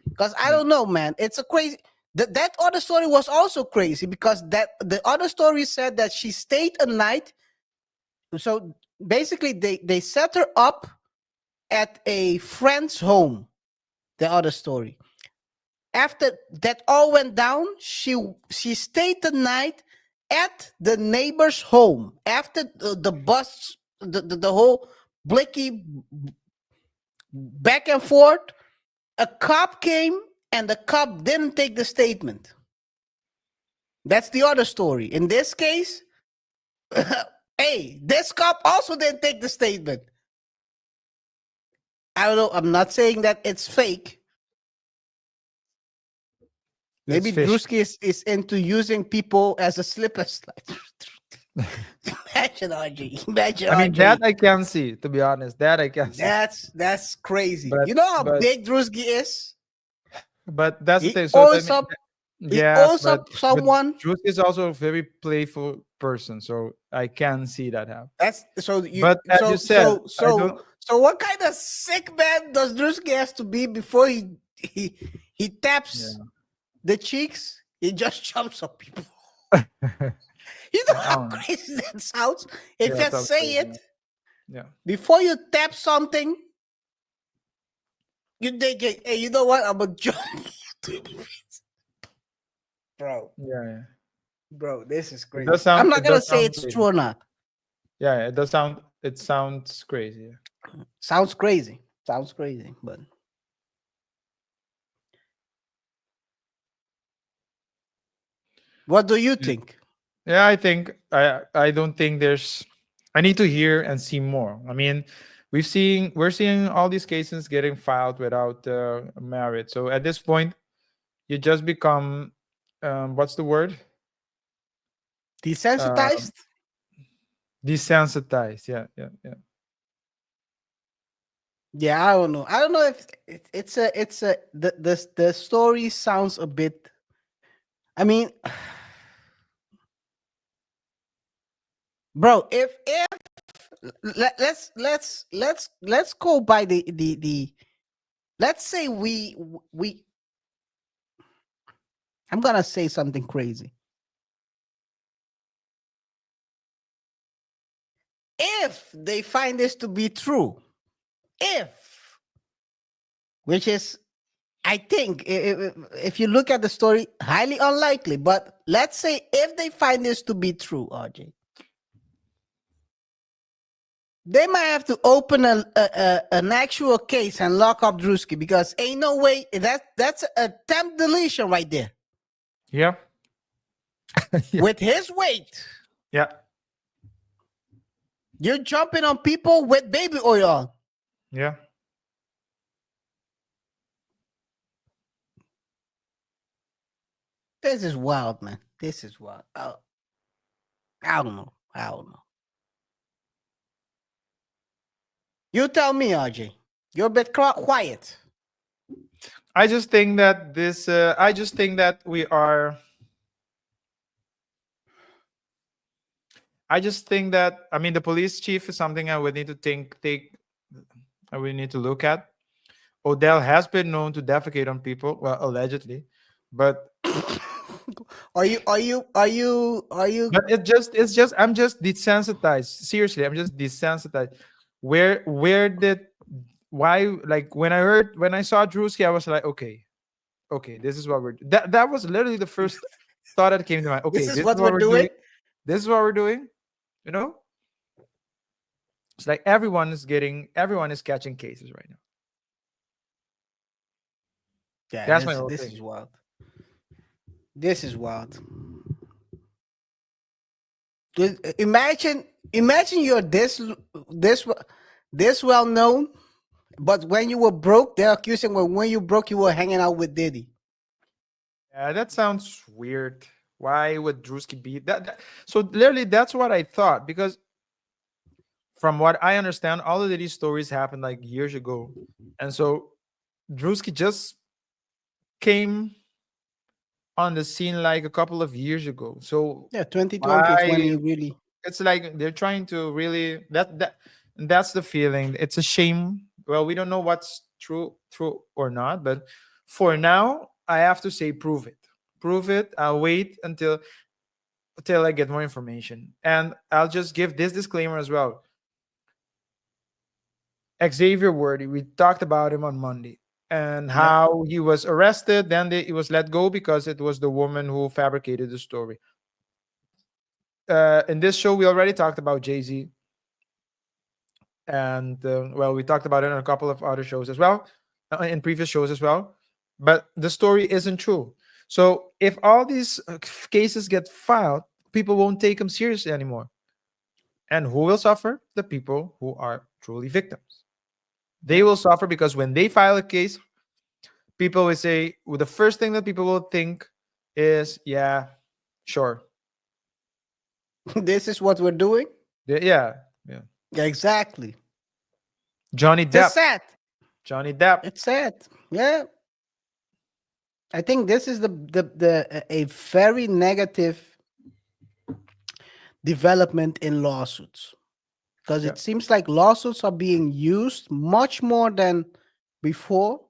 Because I don't know, man. It's a crazy. That other story was also crazy because the other story said that she stayed a night. So basically, they set her up at a friend's home. The other story. After that all went down, she stayed the night at the neighbor's home. After the bus, the whole blicky back and forth, a cop came and the cop didn't take the statement. That's the other story. In this case, hey, this cop also didn't take the statement. I don't know. I'm not saying that it's fake. Maybe Druski is into using people as a slip and slide. Imagine, RJ. Imagine, I mean, RJ. that I can see. To be honest, that I can see. That's crazy. But You know how but big Druski is? but that's the He thing. So I owes mean, up. He yes, owes up but someone. Juice is also a very playful person, so I can see that happen. That's so you. But as you So said, so I so don't. so. What kind of sick man does Druski has to be before he taps the cheeks? He just jumps on people. You know I how don't know. crazy that sounds? If Yeah, you sounds say crazy. it Yeah. before you tap something, you think, hey, you know what? I'm gonna jump, bro. Yeah. Bro, this is It crazy. does sound. I'm not It gonna does say sound it's crazy. true or not. Yeah, it does sound. It sounds crazy. Sounds crazy. Sounds crazy, but what do you think? Yeah, I think I don't think there's. I need to hear and see more. I mean, we're seeing all these cases getting filed without merit. So at this point, you just become, what's the word? Um, Desensitized? Desensitized. Yeah. Yeah, I don't know. I don't know if it's a the story sounds a bit. I mean, bro, if let's go by the let's say we I'm gonna say something crazy. If they find this to be true, which is, I think, if you look at the story, highly unlikely. But let's say if they find this to be true, RJ, they might have to open an actual case and lock up Druski, because ain't no way that's a temp deletion right there. Yeah. With his weight, Yeah. you're jumping on people with baby oil on. Yeah. This is wild, man. This is wild. I don't know. I don't know. You tell me, RJ. You're a bit quiet. I just think that this. I just think that we are. I just think that, I mean, the police chief is something I would need to take. I would need to look at. Odell has been known to defecate on people, well, allegedly, but Are you? but it's just I'm just desensitized. Seriously, I'm just desensitized. Where did why like when I saw Druski, I was like, okay, this is what that was literally the first thought that came to mind. Okay, This is this is what what we're we're doing. doing. This is what we're doing. You know, it's like everyone is catching cases right now. Yeah, That's my whole this thing. is wild. This is wild. Imagine you're this well known, but when you were broke, they're accusing when you broke, you were hanging out with Diddy. Yeah, that sounds weird. Why would Druski be that? So literally, that's what I thought, because from what I understand, all of these stories happened like years ago, and so Druski just came on the scene like a couple of years ago. So Yeah, 2020 is when why? he really. It's like they're trying to really that's the feeling. It's a shame. Well, we don't know what's true or not, but for now, I have to say prove it. Prove it. I'll wait until I get more information. And I'll just give this disclaimer as well. Xavier Worthy, we talked about him on Monday and how he was arrested. Then he was let go because it was the woman who fabricated the story. In this show, we already talked about Jay-Z. And well, we talked about it on a couple of other shows as well, in previous shows as well. But the story isn't true. So if all these cases get filed, people won't take them seriously anymore. And who will suffer? The people who are truly victims. They will suffer because when they file a case, people will say, well, the first thing that people will think is, yeah, sure. This is what we're doing. Yeah. Exactly. Johnny Depp. It's sad. Johnny Depp. It's sad. Yeah. I think this is a very negative development in lawsuits, because it seems like lawsuits are being used much more than before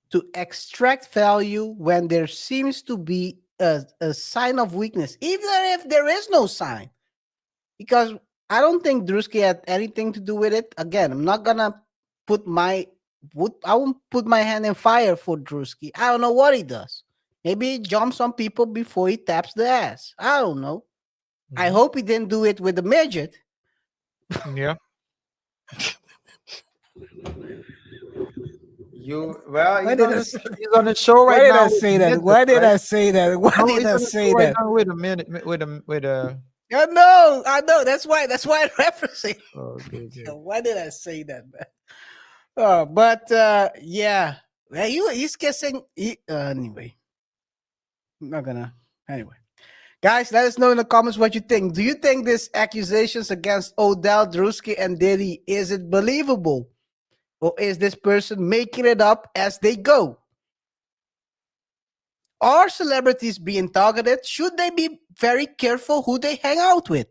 to extract value when there seems to be a sign of weakness, even if there is no sign. Because I don't think Druski had anything to do with it. Again, I'm not gonna I won't put my hand in fire for Druski. I don't know what he does. Maybe he jumps on people before he taps the ass. I don't know. I hope he didn't do it with the midget. Yeah. He's on the show right now. Why did I say that? Why did I say that? Why did I say that? Wait a minute. With a. I know. That's why I'm referencing. Okay. Why did I say that, man? Yeah. He's guessing. Anyway, I'm not gonna. Anyway, guys, let us know in the comments what you think. Do you think these accusations against Odell, Druski, and Diddy, is it believable, or is this person making it up as they go? Are celebrities being targeted? Should they be very careful who they hang out with?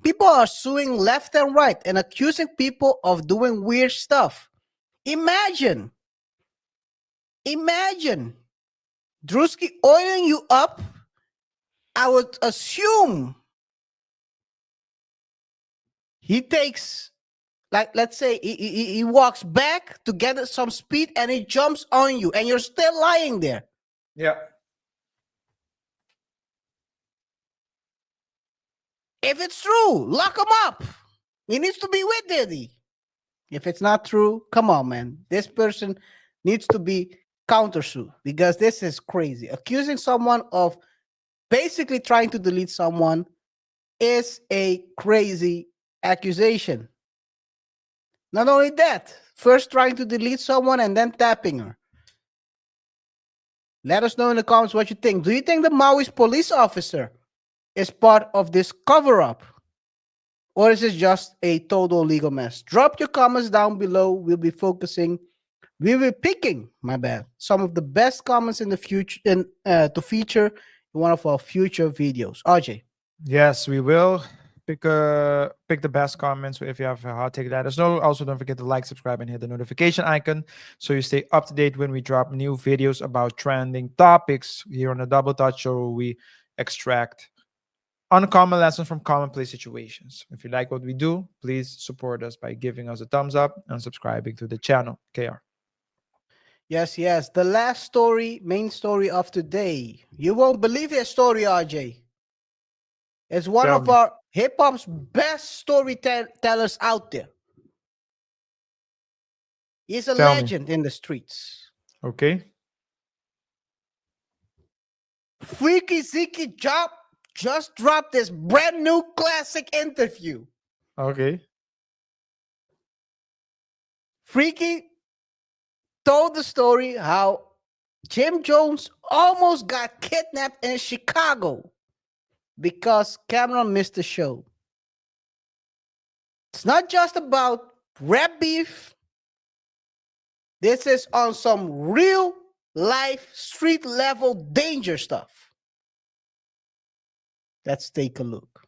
People are suing left and right and accusing people of doing weird stuff. Imagine Druski oiling you up. I would assume he takes, like, let's say he walks back to get some speed and he jumps on you and you're still lying there. Yeah. If it's true, lock him up. He needs to be with Diddy. If it's not true, come on, man. This person needs to be countersued, because this is crazy. Accusing someone of basically trying to delete someone is a crazy accusation. Not only that, first trying to delete someone and then tapping her. Let us know in the comments what you think. Do you think the Maui's police officer is part of this cover-up, or is it just a total legal mess? Drop your comments down below. We'll be picking some of the best comments in the future to feature in one of our future videos. RJ. Yes, we will pick the best comments. So if you have a hot take, let us know. Also, don't forget to like, subscribe, and hit the notification icon so you stay up to date when we drop new videos about trending topics here on the Double Touch Show. We extract uncommon lessons from commonplace situations. If you like what we do, please support us by giving us a thumbs up and subscribing to the channel. KaiR. Yes. The last story, main story of today. You won't believe this story, RJ. It's one of our hip hop's best storytellers out there. He's a legend in the streets. Okay. Freaky Zeke just dropped this brand new classic interview. Okay. Freaky told the story how Jim Jones almost got kidnapped in Chicago because Cameron missed the show. It's not just about rap beef. This is on some real life street level danger stuff. Let's take a look.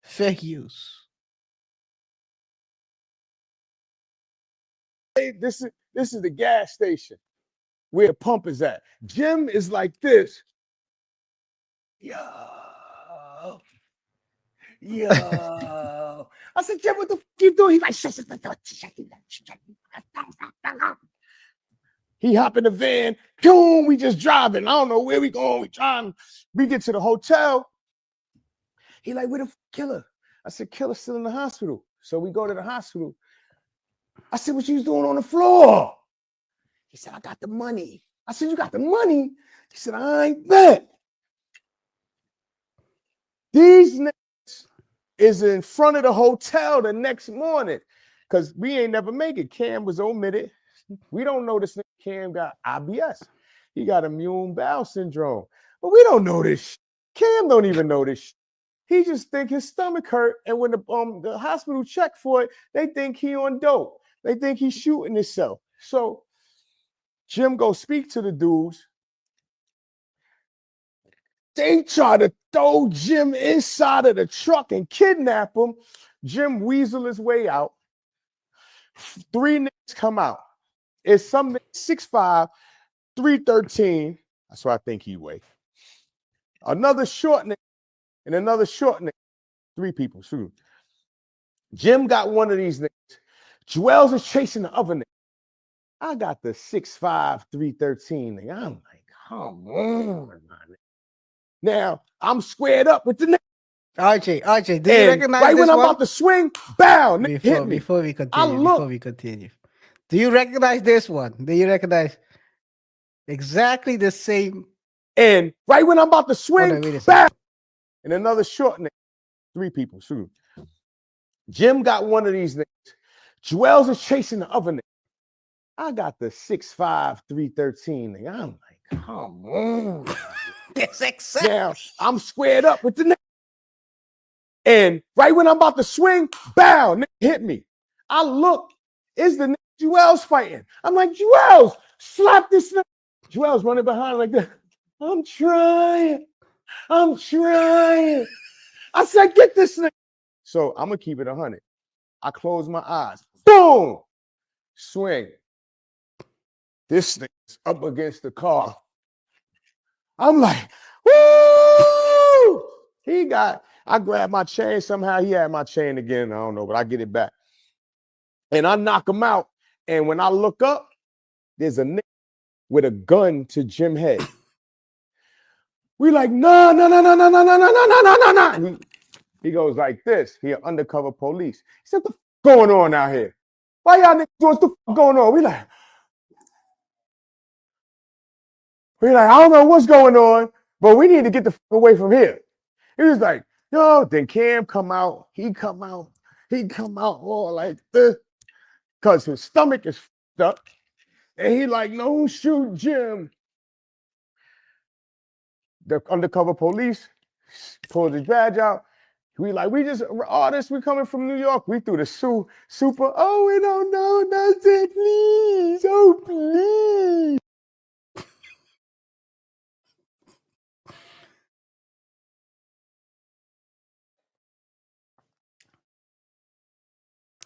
Fair use. This is the gas station where the pump is at. Jim is like this. Yo. I said, Jim, what the f you doing? He's like, he hop in the van. Boom, we just driving. I don't know where we going. We driving. We get to the hotel. He like, where the killer? I said, killer's still in the hospital. So we go to the hospital. I said, what you was doing on the floor? He said, I got the money. I said, you got the money? He said, I ain't bet. These niggas is in front of the hotel the next morning because we ain't never make it. Cam was omitted. We don't know this nigga Cam got IBS. He got immune bowel syndrome. But we don't know this shit. Cam don't even know this. He just think his stomach hurt, and when the hospital check for it, they think he on dope. They think he's shooting himself. So Jim go speak to the dudes. They try to throw Jim inside of the truck and kidnap him. Jim weasel his way out. 3 niggas come out. It's some 6'5", 313. That's what I think he weighed. Another short nigga and another short nigga. 3 people. Shoot. Jim got one of these niggas. Joel's is chasing the other nigga. I got the 6'5", 313 nigga. I'm like, come on, man. Now I'm squared up with the nigga. RJ, do you recognize right this when I'm one? about to swing, bow, nigga hit me. Before we continue, do you recognize this one? Do you recognize exactly the same? And right when I'm about to swing, bow, and another short nigga. 3 people. Shoot. Jim got one of these niggas. Joel's is chasing the other nigga. I got the 6'5", 313 nigga. I'm like, come on. That's exactly. Now I'm squared up with the nigga. And right when I'm about to swing, bow, nigga hit me. I look, is the nigga Joel's fighting. I'm like, Joel's, slap this nigga. Joel's running behind like that. I'm trying. I said, get this nigga. So I'm gonna keep it 100. I close my eyes. Boom! Swing. This nigga's up against the car. I'm like, woo! I grabbed my chain. Somehow he had my chain again. I don't know, but I get it back. And I knock him out. And when I look up, there's a nigga with a gun to Jim's head. We like, no. He goes like this. He an undercover police. He said, what the f going on out here? Why y'all niggas doing what the f going on? We like, I don't know what's going on, but we need to get the f away from here. He was like, yo, then Cam come out. He come out all like this because his stomach is f***ed up. And he like, no, shoot Jim. The undercover police pulled his badge out. We like, we just artists, we coming from New York. We threw the super, oh, we don't know nothing, please. Oh, please.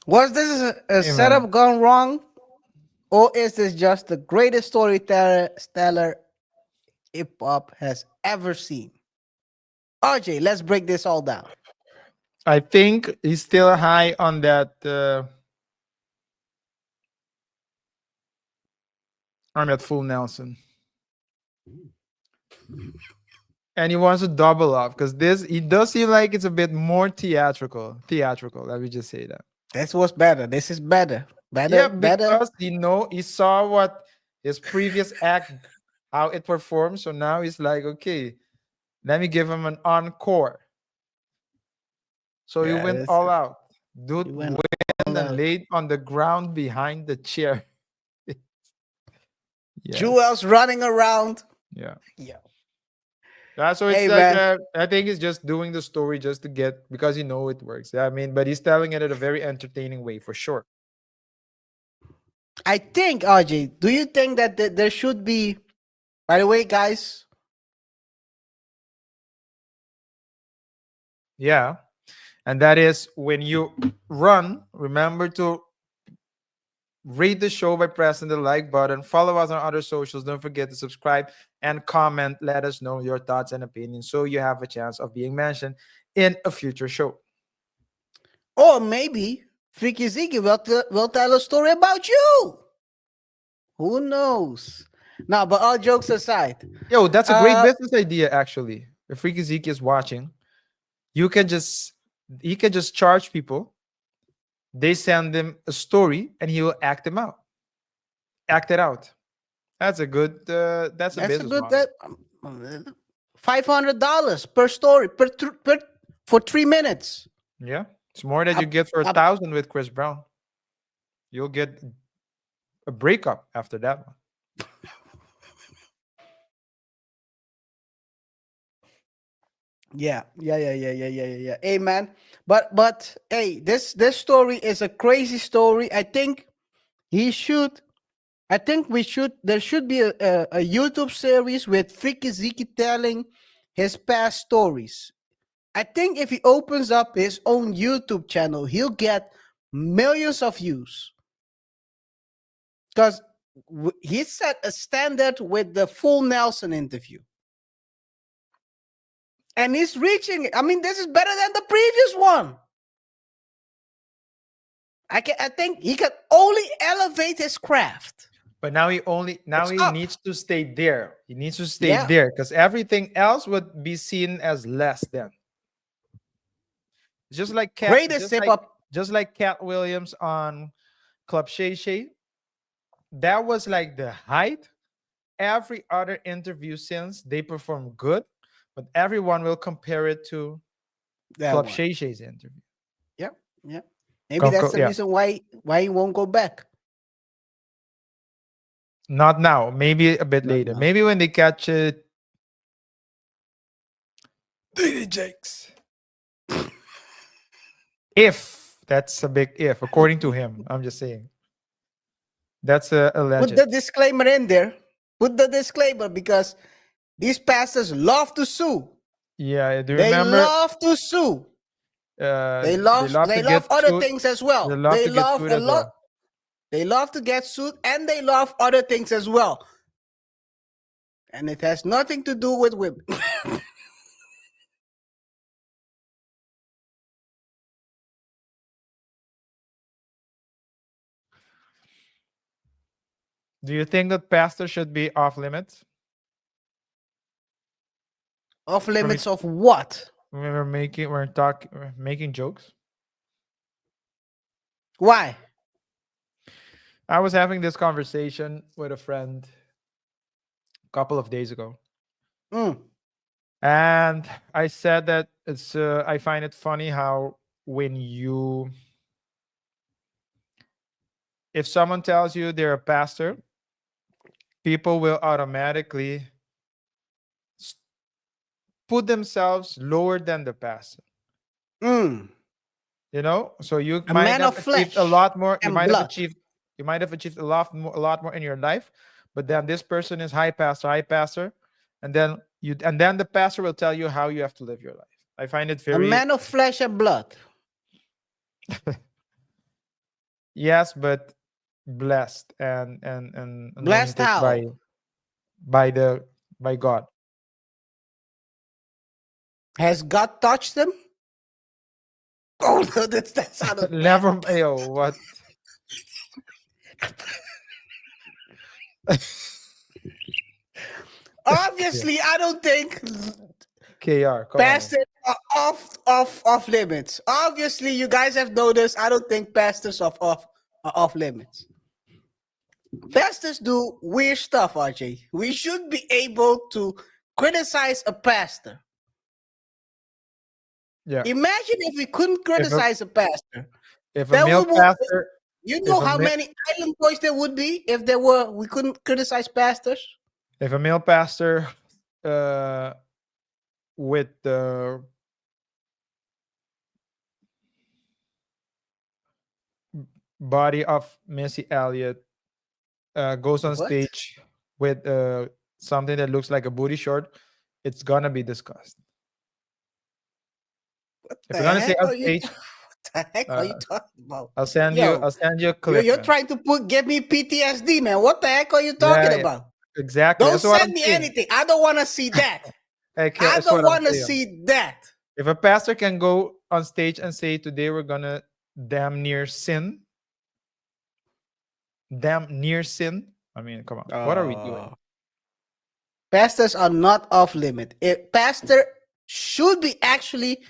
Was this a setup gone wrong? Or is this just the greatest storyteller hip-hop has ever seen? RJ, let's break this all down. I think he's still high on that full Nelson. And he wants to double up because it does seem like it's a bit more theatrical. Let me just say that. That's what's better. This is better. Yeah, because he saw what his previous act, how it performed. So now he's like, okay, let me give him an encore. So he went all out. Dude went and laid on the ground behind the chair. Joel's running around. Yeah. So it's I think he's just doing the story just to get, because it works. Yeah, I mean, but he's telling it in a very entertaining way for sure. I think, RJ, do you think that there should be, by the way, guys? Yeah. And that is when you run, remember to rate the show by pressing the like button. Follow us on other socials. Don't forget to subscribe and comment. Let us know your thoughts and opinions so you have a chance of being mentioned in a future show. Or maybe Freaky Ziggy will tell a story about you. Who knows? Now, but all jokes aside. Yo, that's a great business idea, actually. If Freaky Ziggy is watching, he can just charge people. They send him a story and he will act it out. That's a good that's a business model. $500 per story for 3 minutes. Yeah, it's more than you get for 1,000 with Chris Brown. You'll get a breakup after that one. Yeah. Hey, man. But hey, this story is a crazy story. I think he should. I think we should. There should be a YouTube series with Freaky Zeke telling his past stories. I think if he opens up his own YouTube channel, he'll get millions of views because he set a standard with the full Nelson interview. And he's reaching it. I mean, this is better than the previous one. I think he can only elevate his craft. But now he up. needs to stay there. He needs to stay Yeah. there because everything else would be seen as less than. Just like just like Cat Williams on Club Shay Shay. That was like the height. Every other interview since they perform good, but everyone will compare it to Club Shay Shay's interview. Yeah. Maybe that's the reason why he won't go back. Not now. Maybe a bit later. Maybe when they catch it. Diddy Jakes. If that's a big if, according to him. I'm just saying. That's a legend. Put the disclaimer in there. Put the disclaimer because these pastors love to sue. Yeah, do you They remember? love to sue. They love other things as well. They love a lot. They love to get sued and they love other things as well. And it has nothing to do with women. Do you think that pastors should be off limits? Off limits of what? We're making jokes. Why? I was having this conversation with a friend a couple of days ago. And I said that it's I find it funny how if someone tells you they're a pastor, people will automatically put themselves lower than the pastor. You know, so you might have achieved a lot more. You might have achieved a lot more in your life, but then this person is high pastor, and then the pastor will tell you how you have to live your life. I find it very a man of flesh and blood. Yes, but blessed and blessed how? by God. Has God touched them? Oh no, that sounded never. Yo, what? Obviously, I don't think KaiR pastors are off limits. Obviously, you guys have noticed. I don't think pastors are off limits. Pastors do weird stuff, RJ. We should be able to criticize a pastor. Yeah. Imagine if we couldn't criticize a pastor. If a male pastor, you know how many island boys there would be if we couldn't criticize pastors. If a male pastor with the body of Missy Elliott goes on stage with something that looks like a booty short, it's gonna be discussed. If we're gonna say on stage, what the heck are you talking about? I'll send you a clip. You're trying to give me PTSD, man. What the heck are you talking about? Exactly. Don't send me anything. I don't want to see that. I don't want to see that. If a pastor can go on stage and say, today we're gonna damn near sin. I mean, come on. What are we doing? Pastors are not off limit. A pastor should be actually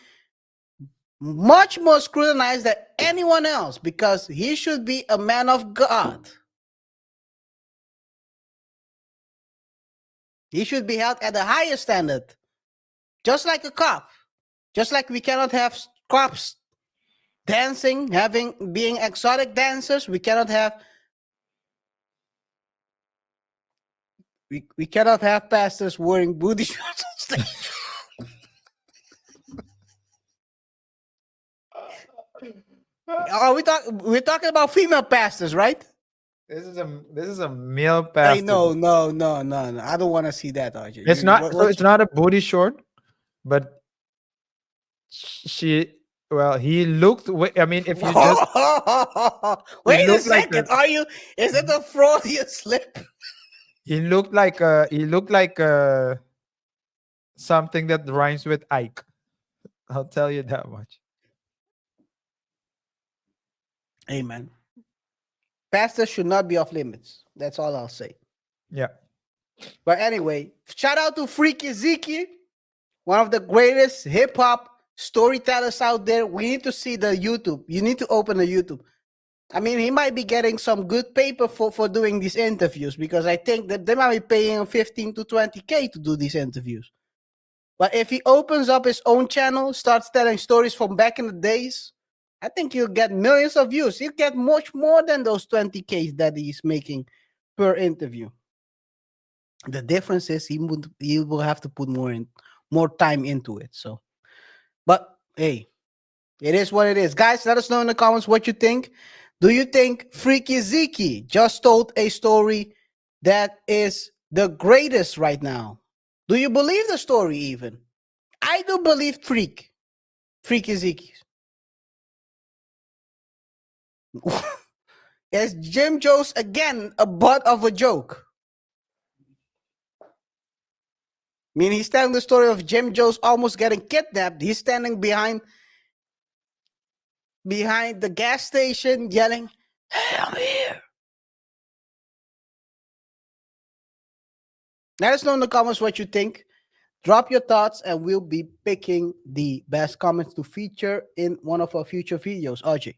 much more scrutinized than anyone else because he should be a man of God. He should be held at a higher standard, just like a cop. Just like we cannot have cops dancing, being exotic dancers, we cannot have we cannot have pastors wearing booty shorts on stage. We're talking about female pastors, right? This is a male Hey, pastor. no. I don't want to see that, RJ. It's not. So it's not a booty short, but she. Well, he looked. I mean, if you just wait a looked like second. Are you? Is it a Freudian slip? he looked like something that rhymes with Ike. I'll tell you that much. Amen. Pastors should not be off limits. That's all I'll say. Yeah. But anyway, shout out to Freaky Zeke, one of the greatest hip hop storytellers out there. We need to see the YouTube. You need to open the YouTube. I mean, he might be getting some good paper for doing these interviews, because I think that they might be paying him 15 to 20K to do these interviews. But if he opens up his own channel, starts telling stories from back in the days, I think he'll get millions of views. He'll get much more than those 20Ks that he's making per interview. The difference is he will have to put more time into it. So, but hey, it is what it is. Guys, let us know in the comments what you think. Do you think Freaky Zeke just told a story that is the greatest right now? Do you believe the story even? I do believe Freaky Zeke. Is Jim Jones again a butt of a joke? I mean, he's telling the story of Jim Jones almost getting kidnapped. He's standing behind the gas station yelling, "Hey, I'm here." Let us know in the comments what you think. Drop your thoughts and we'll be picking the best comments to feature in one of our future videos. RJ.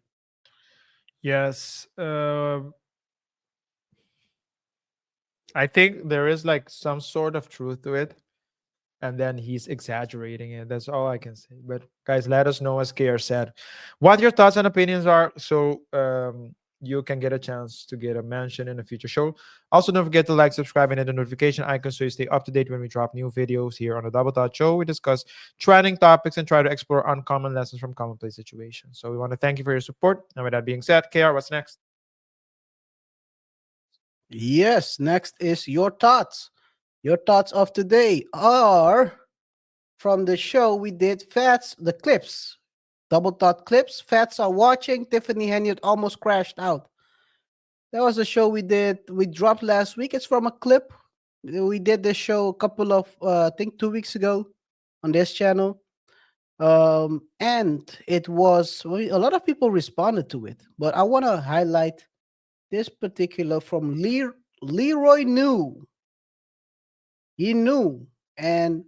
Yes. I think there is like some sort of truth to it, and then he's exaggerating it. That's all I can say. But guys, let us know, as KaiR said, what your thoughts and opinions are, so you can get a chance to get a mention in a future show. Also, don't forget to like, subscribe, and hit the notification icon so you stay up to date when we drop new videos here on the Double Thought Show. We discuss trending topics and try to explore uncommon lessons from commonplace situations. So we want to thank you for your support. And with that being said, KaiR, what's next? Yes, next is your thoughts. Your thoughts of today are from the show we did, Fats, the clips. Double Thought clips. Fats are watching. Tiffany Henyard almost crashed out. That was a show we dropped last week. It's from a clip. We did this show a couple of, I think 2 weeks ago on this channel. And it was, a lot of people responded to it. But I want to highlight this particular from Leroy New. He knew, and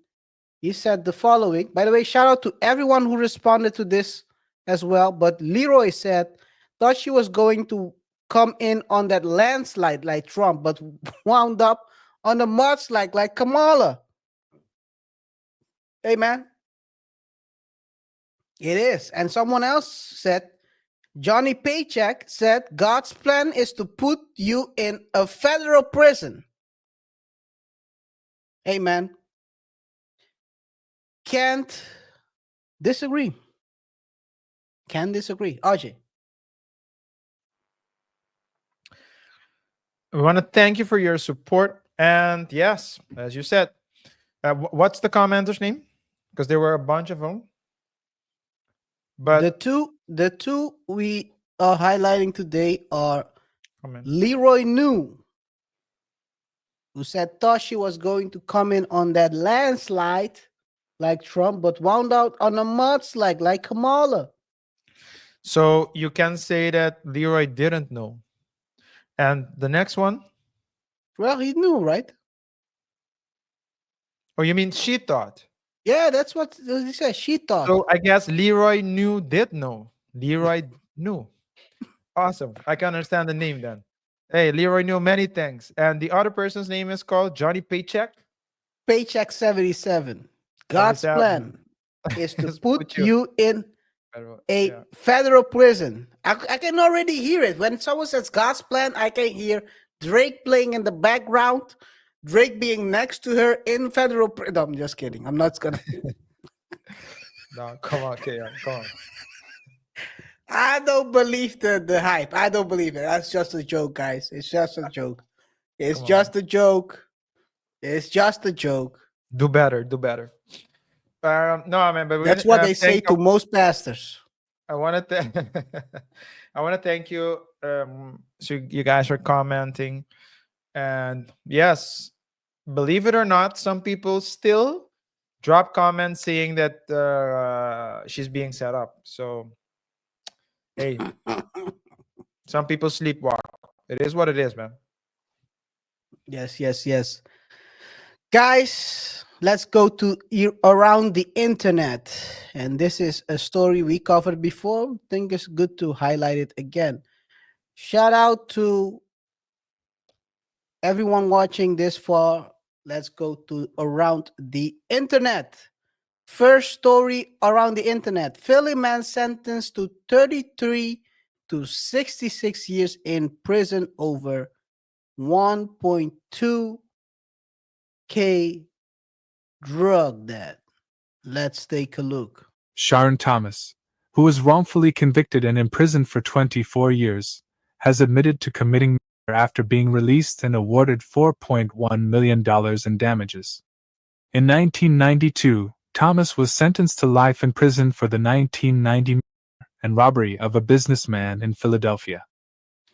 he said the following. By the way, shout out to everyone who responded to this as well. But Leroy said, thought she was going to come in on that landslide like Trump, but wound up on the mudslide like Kamala. Hey, man. It is. And someone else said, Johnny Paycheck said, God's plan is to put you in a federal prison. Hey, man. Can't disagree. Can't disagree. RJ. We want to thank you for your support. And yes, as you said, what's the commenter's name? Because there were a bunch of them. But the two we are highlighting today are Leroy New, who said thought she was going to come in on that landslide like Trump, but wound out on a mudslide like Kamala. So you can say that Leroy didn't know. And the next one? Well, he knew, right? Oh, you mean she thought? Yeah, that's what he said. She thought. So I guess Leroy did know. Leroy knew. Awesome. I can understand the name then. Hey, Leroy knew many things. And the other person's name is called Johnny Paycheck? Paycheck 77. God's 77. plan is to put you in a federal prison. I can already hear it. When someone says God's plan, I can hear Drake playing in the background, Drake being next to her in federal prison. No, I'm just kidding. I'm not going to. No, come on, KaiR. Come on. I don't believe the hype. I don't believe it. That's just a joke, guys. It's just a joke. It's Come on. just a joke. It's just a joke. Do better. Do better. No, man. But That's what they say to most pastors. I want to I want to thank you. So you guys are commenting, and yes, believe it or not, some people still drop comments saying that she's being set up. So, hey, some people sleepwalk. It is what it is, man. Yes, yes, yes. Guys, let's go to around the internet. And this is a story we covered before. I think it's good to highlight it again. Shout out to everyone watching this far. Let's go to around the internet. First story around the internet. Philly man sentenced to 33 to 66 years in prison over 1.2K drug debt. Let's take a look. Sharon Thomas, who was wrongfully convicted and imprisoned for 24 years, has admitted to committing murder after being released and awarded $4.1 million in damages. In 1992, Thomas was sentenced to life in prison for the 1990 murder and robbery of a businessman in Philadelphia.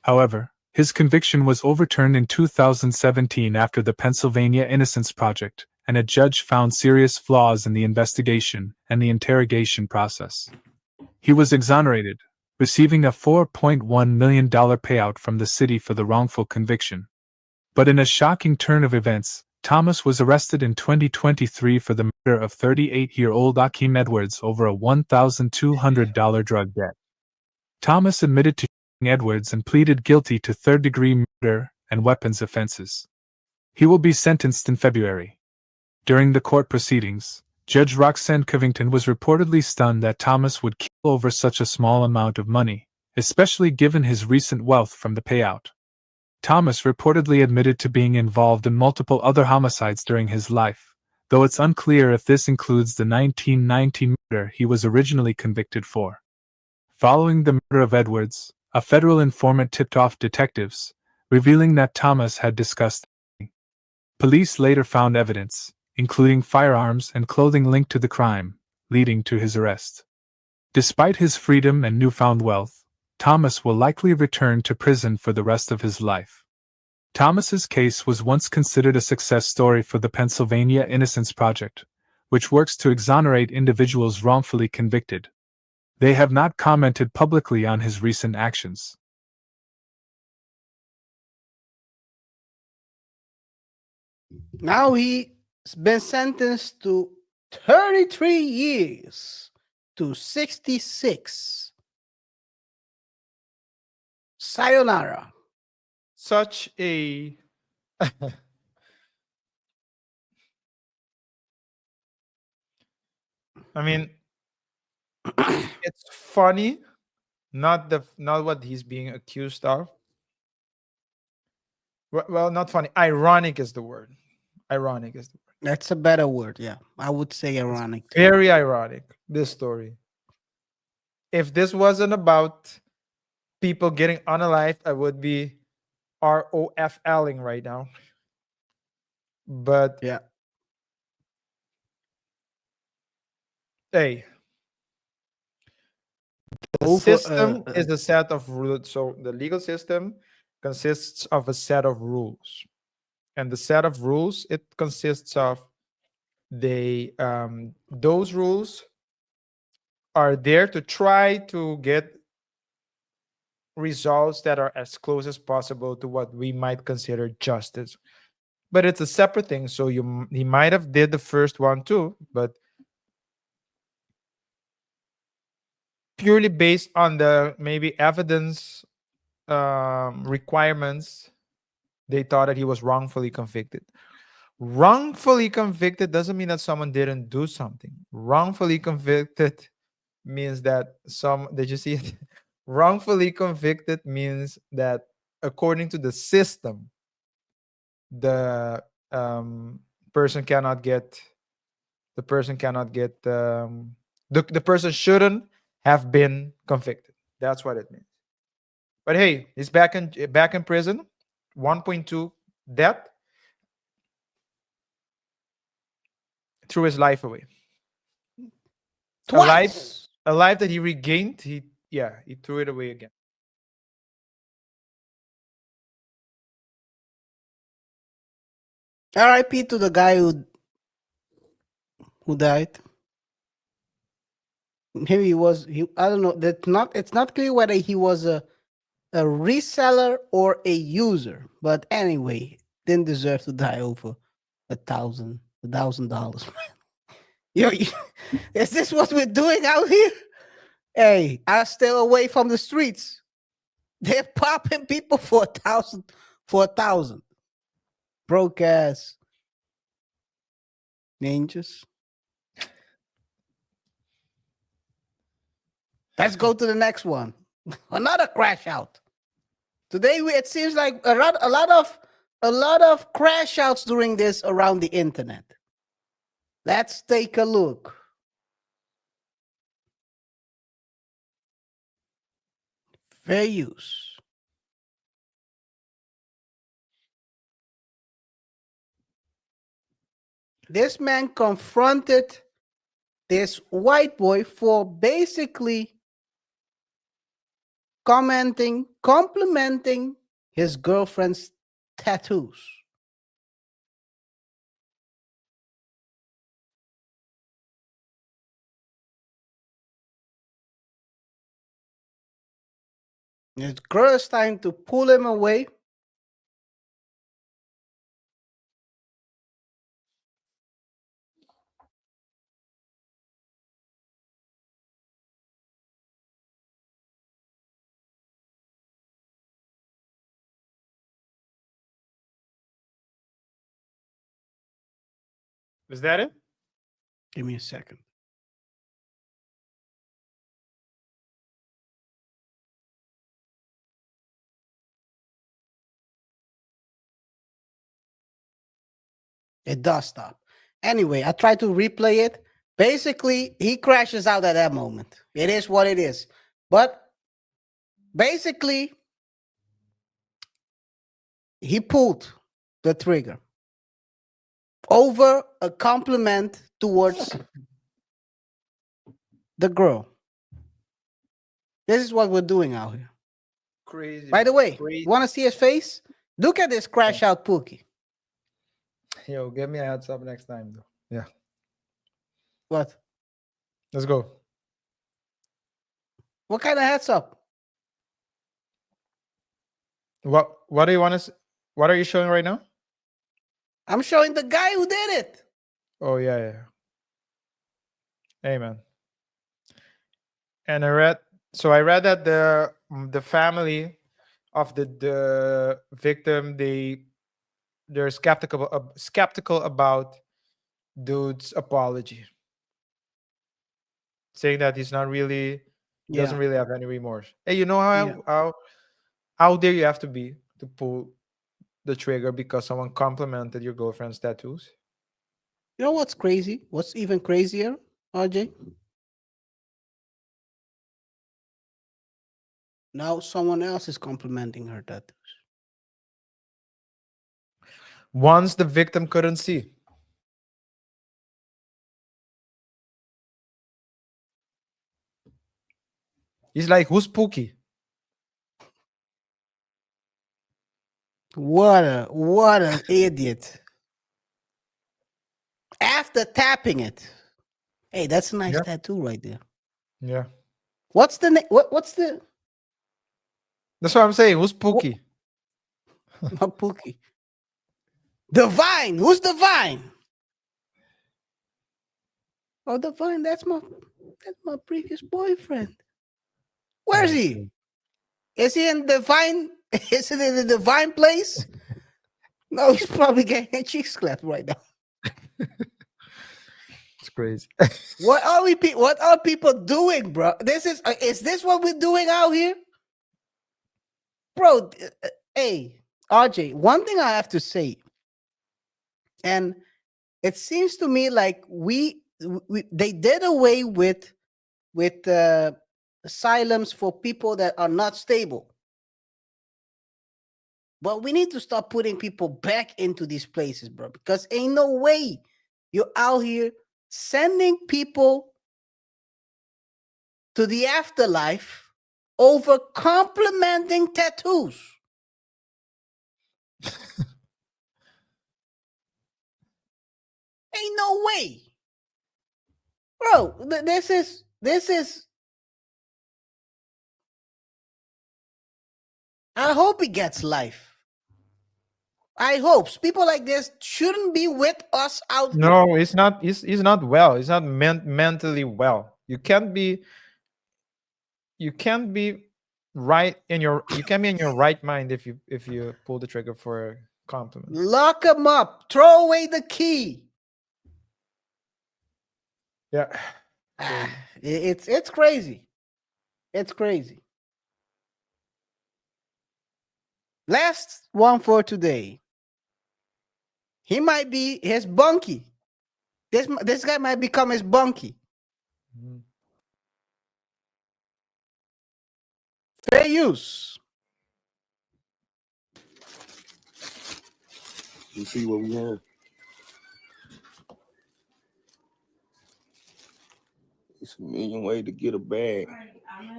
However, his conviction was overturned in 2017 after the Pennsylvania Innocence Project, and a judge found serious flaws in the investigation and the interrogation process. He was exonerated, receiving a $4.1 million payout from the city for the wrongful conviction. But in a shocking turn of events, Thomas was arrested in 2023 for the murder of 38-year-old Akeem Edwards over a $1,200 drug debt. Thomas admitted to shooting Edwards and pleaded guilty to third-degree murder and weapons offenses. He will be sentenced in February. During the court proceedings, Judge Roxanne Covington was reportedly stunned that Thomas would kill over such a small amount of money, especially given his recent wealth from the payout. Thomas reportedly admitted to being involved in multiple other homicides during his life, though it's unclear if this includes the 1919 murder he was originally convicted for. Following the murder of Edwards, a federal informant tipped off detectives, revealing that Thomas had discussed the killing. Police later found evidence, including firearms and clothing linked to the crime, leading to his arrest. Despite his freedom and newfound wealth, Thomas will likely return to prison for the rest of his life. Thomas's case was once considered a success story for the Pennsylvania Innocence Project, which works to exonerate individuals wrongfully convicted. They have not commented publicly on his recent actions. Now he's been sentenced to 33 years to 66. Sayonara. Such a I mean, it's funny, not what he's being accused of. Well, not funny. Ironic is the word. Ironic is the word. That's a better word. Yeah, I would say ironic. It's very ironic, this story. If this wasn't about people getting unalived, I would be ROFLing right now. But yeah. Hey, the system is a set of rules. So the legal system consists of a set of rules, and the set of rules, it consists of those rules are there to try to get results that are as close as possible to what we might consider justice. But it's a separate thing. So he might have did the first one too, but purely based on the maybe evidence requirements, they thought that he was wrongfully convicted. Wrongfully convicted doesn't mean that someone didn't do something. Wrongfully convicted means that did you see it? Wrongfully convicted means that according to the system, the person shouldn't have been convicted. That's what it means. But hey, he's back in prison. 1.2 debt. Threw his life away. Twice. A life that he regained. He threw it away again. R.I.P. to the guy who died. Maybe he was. I don't know. It's not clear whether he was a reseller or a user. But anyway, didn't deserve to die over $1,000. Yo, is this what we're doing out here? Hey, I stay away from the streets. They're popping people for $1,000. Broke ass ninjas. Let's go to the next one. Another crash out. Today it seems like a lot of crash outs during this around the internet. Let's take a look. Fair use. This man confronted this white boy for basically complimenting his girlfriend's tattoos. His girl is trying to pull him away. Is that it? Give me a second. It does stop. Anyway, I tried to replay it. Basically, he crashes out at that moment. It is what it is. But basically, he pulled the trigger over a compliment towards the girl. This is what we're doing out here. Crazy. By the way, Crazy. want to see his face? Look at this crash out Pookie. Yo, give me a heads up next time, though. Yeah. What? Let's go. What kind of heads up? What do you want to? What are you showing right now? I'm showing the guy who did it. Oh yeah. Hey man. And I read that the family of the victim, they're skeptical about dude's apology, saying that he's not really doesn't really have any remorse. Hey, you know how dare you have to be to pull the trigger because someone complimented your girlfriend's tattoos? You know what's crazy? What's even crazier, RJ? Now someone else is complimenting her tattoos. Once the victim couldn't see. He's like, who's Pookie? What an idiot. After tapping it. Hey, that's a nice tattoo right there. Yeah. What's the name? What's the That's what I'm saying. Who's Pookie? Not Pookie. Divine. Who's Divine? Oh, Divine, that's my previous boyfriend. Where is he? Is he in Divine? Is it in the Divine place? No, he's probably getting a cheek clapped right now. It's crazy. What are people doing, bro? Is this what we're doing out here? Bro, hey, RJ, one thing I have to say, and it seems to me like they did away with asylums for people that are not stable. But we need to start putting people back into these places, bro, because ain't no way you're out here sending people to the afterlife over complimenting tattoos. Ain't no way. Bro, this is I hope he gets life. I hope people like this shouldn't be with us out here. No, it's not. He's not well. He's not mentally well. You can't be right in your. You can't be in your right mind if you pull the trigger for a compliment. Lock him up. Throw away the key. Yeah, it's crazy. It's crazy. Last one for today. He might be his bunkie. This guy might become his bunkie. Fair use. You see what we have? It's a million ways to get a bag.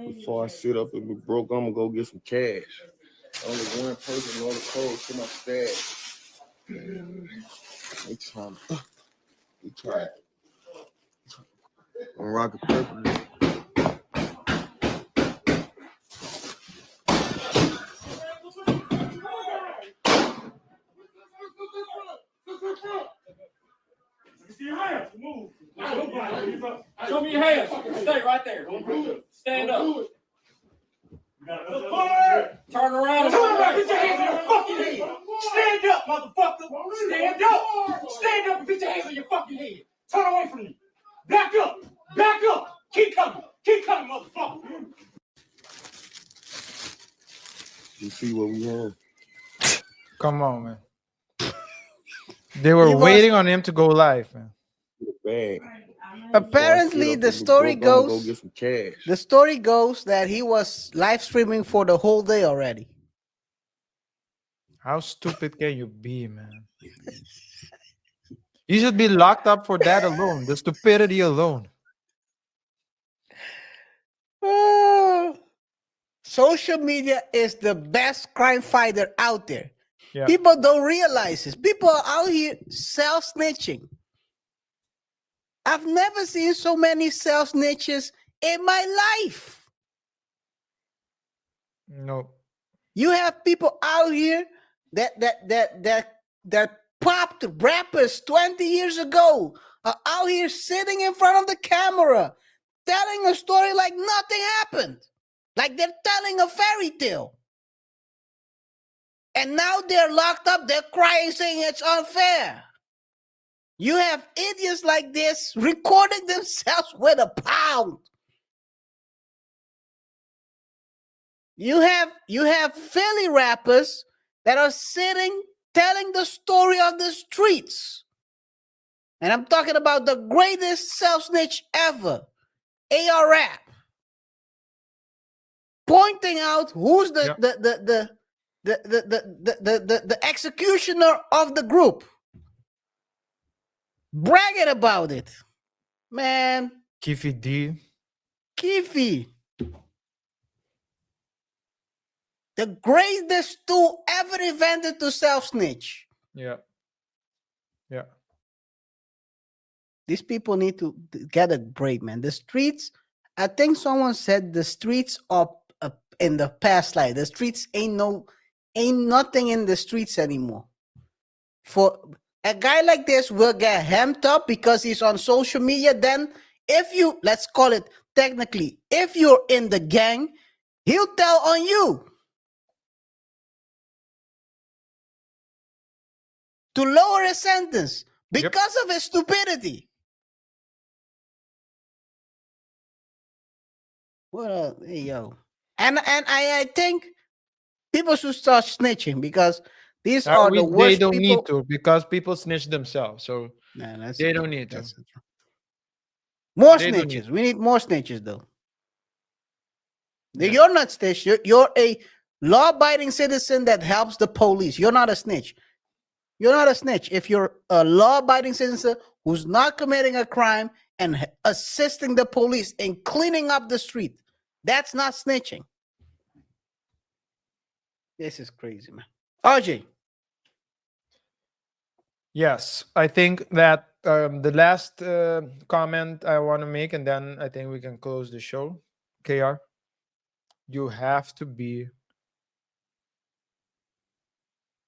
Before I sit up and be broke, I'm gonna go get some cash. Only one person know the code to my stash. They trying. I'm rocking purple. See your hands. Move. Show me your hands. Stay right there. Stand up. Turn around. Put your hands on your fucking head. Stand up, motherfucker. Stand up. Stand up and put your hands on your fucking head. Turn away from me. Back up. Back up. Keep coming. Keep coming, motherfucker. You see what we have? Come on, man. They were waiting on him to go live, man. Apparently, the story goes. The story goes that he was live streaming for the whole day already. How stupid can you be, man? You should be locked up for that alone. The stupidity alone. Social media is the best crime fighter out there. Yeah. People don't realize this. People are out here self-snitching. I've never seen so many self-snitches in my life. No. You have people out here that popped rappers 20 years ago are out here sitting in front of the camera telling a story like nothing happened. Like they're telling a fairy tale. And now they're locked up, they're crying, saying it's unfair. You have idiots like this recording themselves with a pound. You have Philly rappers that are sitting telling the story of the streets. And I'm talking about the greatest self-snitch ever, AR Rap. Pointing out who's the executioner of the group. Bragging about it. Man. Kiffy D. Kiffy. The greatest tool ever invented to self-snitch. Yeah. Yeah. These people need to get a break, man. The streets, I think someone said the streets are in the past life. The streets ain't nothing in the streets anymore. For a guy like this will get hemmed up because he's on social media. Then if you, let's call it technically, if you're in the gang, he'll tell on you. To lower his sentence because of his stupidity. Well, hey, yo. And I think people should start snitching because these are the worst people. They don't people. need to because people snitch themselves. So they don't need to. More snitches. We need more snitches, though. You're not snitch. You're a law-abiding citizen that helps the police. You're not a snitch. You're not a snitch if you're a law-abiding citizen who's not committing a crime and assisting the police in cleaning up the street. That's not snitching. This is crazy, man. RJ. Yes, I think that the last comment I want to make, and then I think we can close the show. KR, you have to be.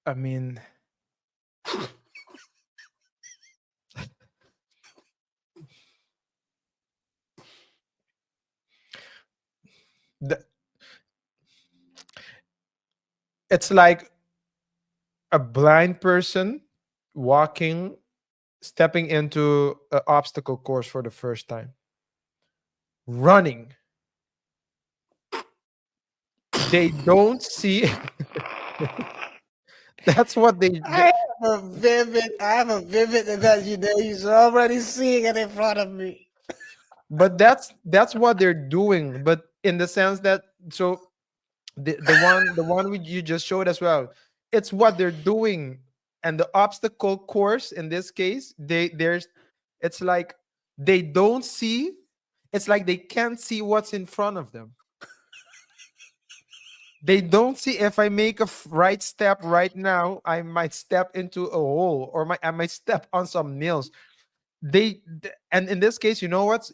I mean, it's like a blind person stepping into an obstacle course for the first time, running. They don't see. That's what they. I have a vivid imagination already seeing it in front of me. But that's what they're doing. But in the sense that the one you just showed as well, it's what they're doing, and the obstacle course in this case, it's like they don't see. It's like they can't see what's in front of them. They don't see if I make a right step right now, I might step into a hole, or I might step on some nails. And in this case, you know what's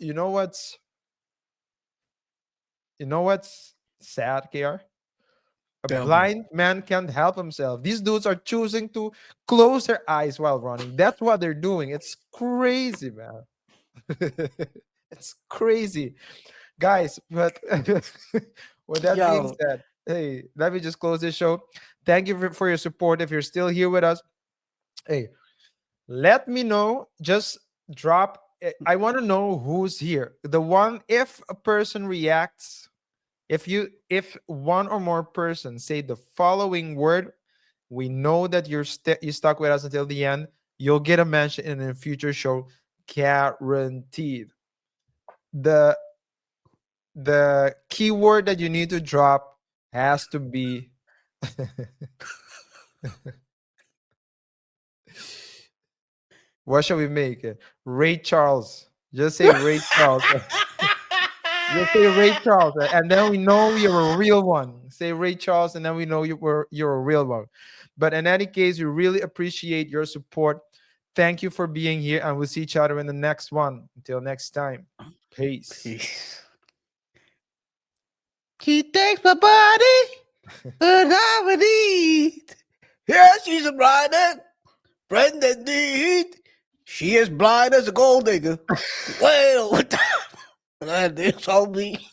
sad, KR? A blind man can't help himself. These dudes are choosing to close their eyes while running. That's what they're doing. It's crazy, man. It's crazy, guys. But with that being said, hey, let me just close this show. Thank you for your support. If you're still here with us, hey, let me know. Just drop. I want to know who's here. If a person reacts, if one or more persons say the following word, we know that you stuck with us until the end. You'll get a mention in a future show, guaranteed. The keyword that you need to drop has to be what shall we make it? Ray Charles. Just say Ray Charles. Just say Ray Charles, and then we know you're a real one. Say Ray Charles, and then we know you're a real one. But in any case, we really appreciate your support. Thank you for being here, and we'll see each other in the next one. Until next time, peace. She takes my body, but I would eat. Yeah, she's a blind friend indeed. She is blind as a gold digger. Well, that is all me.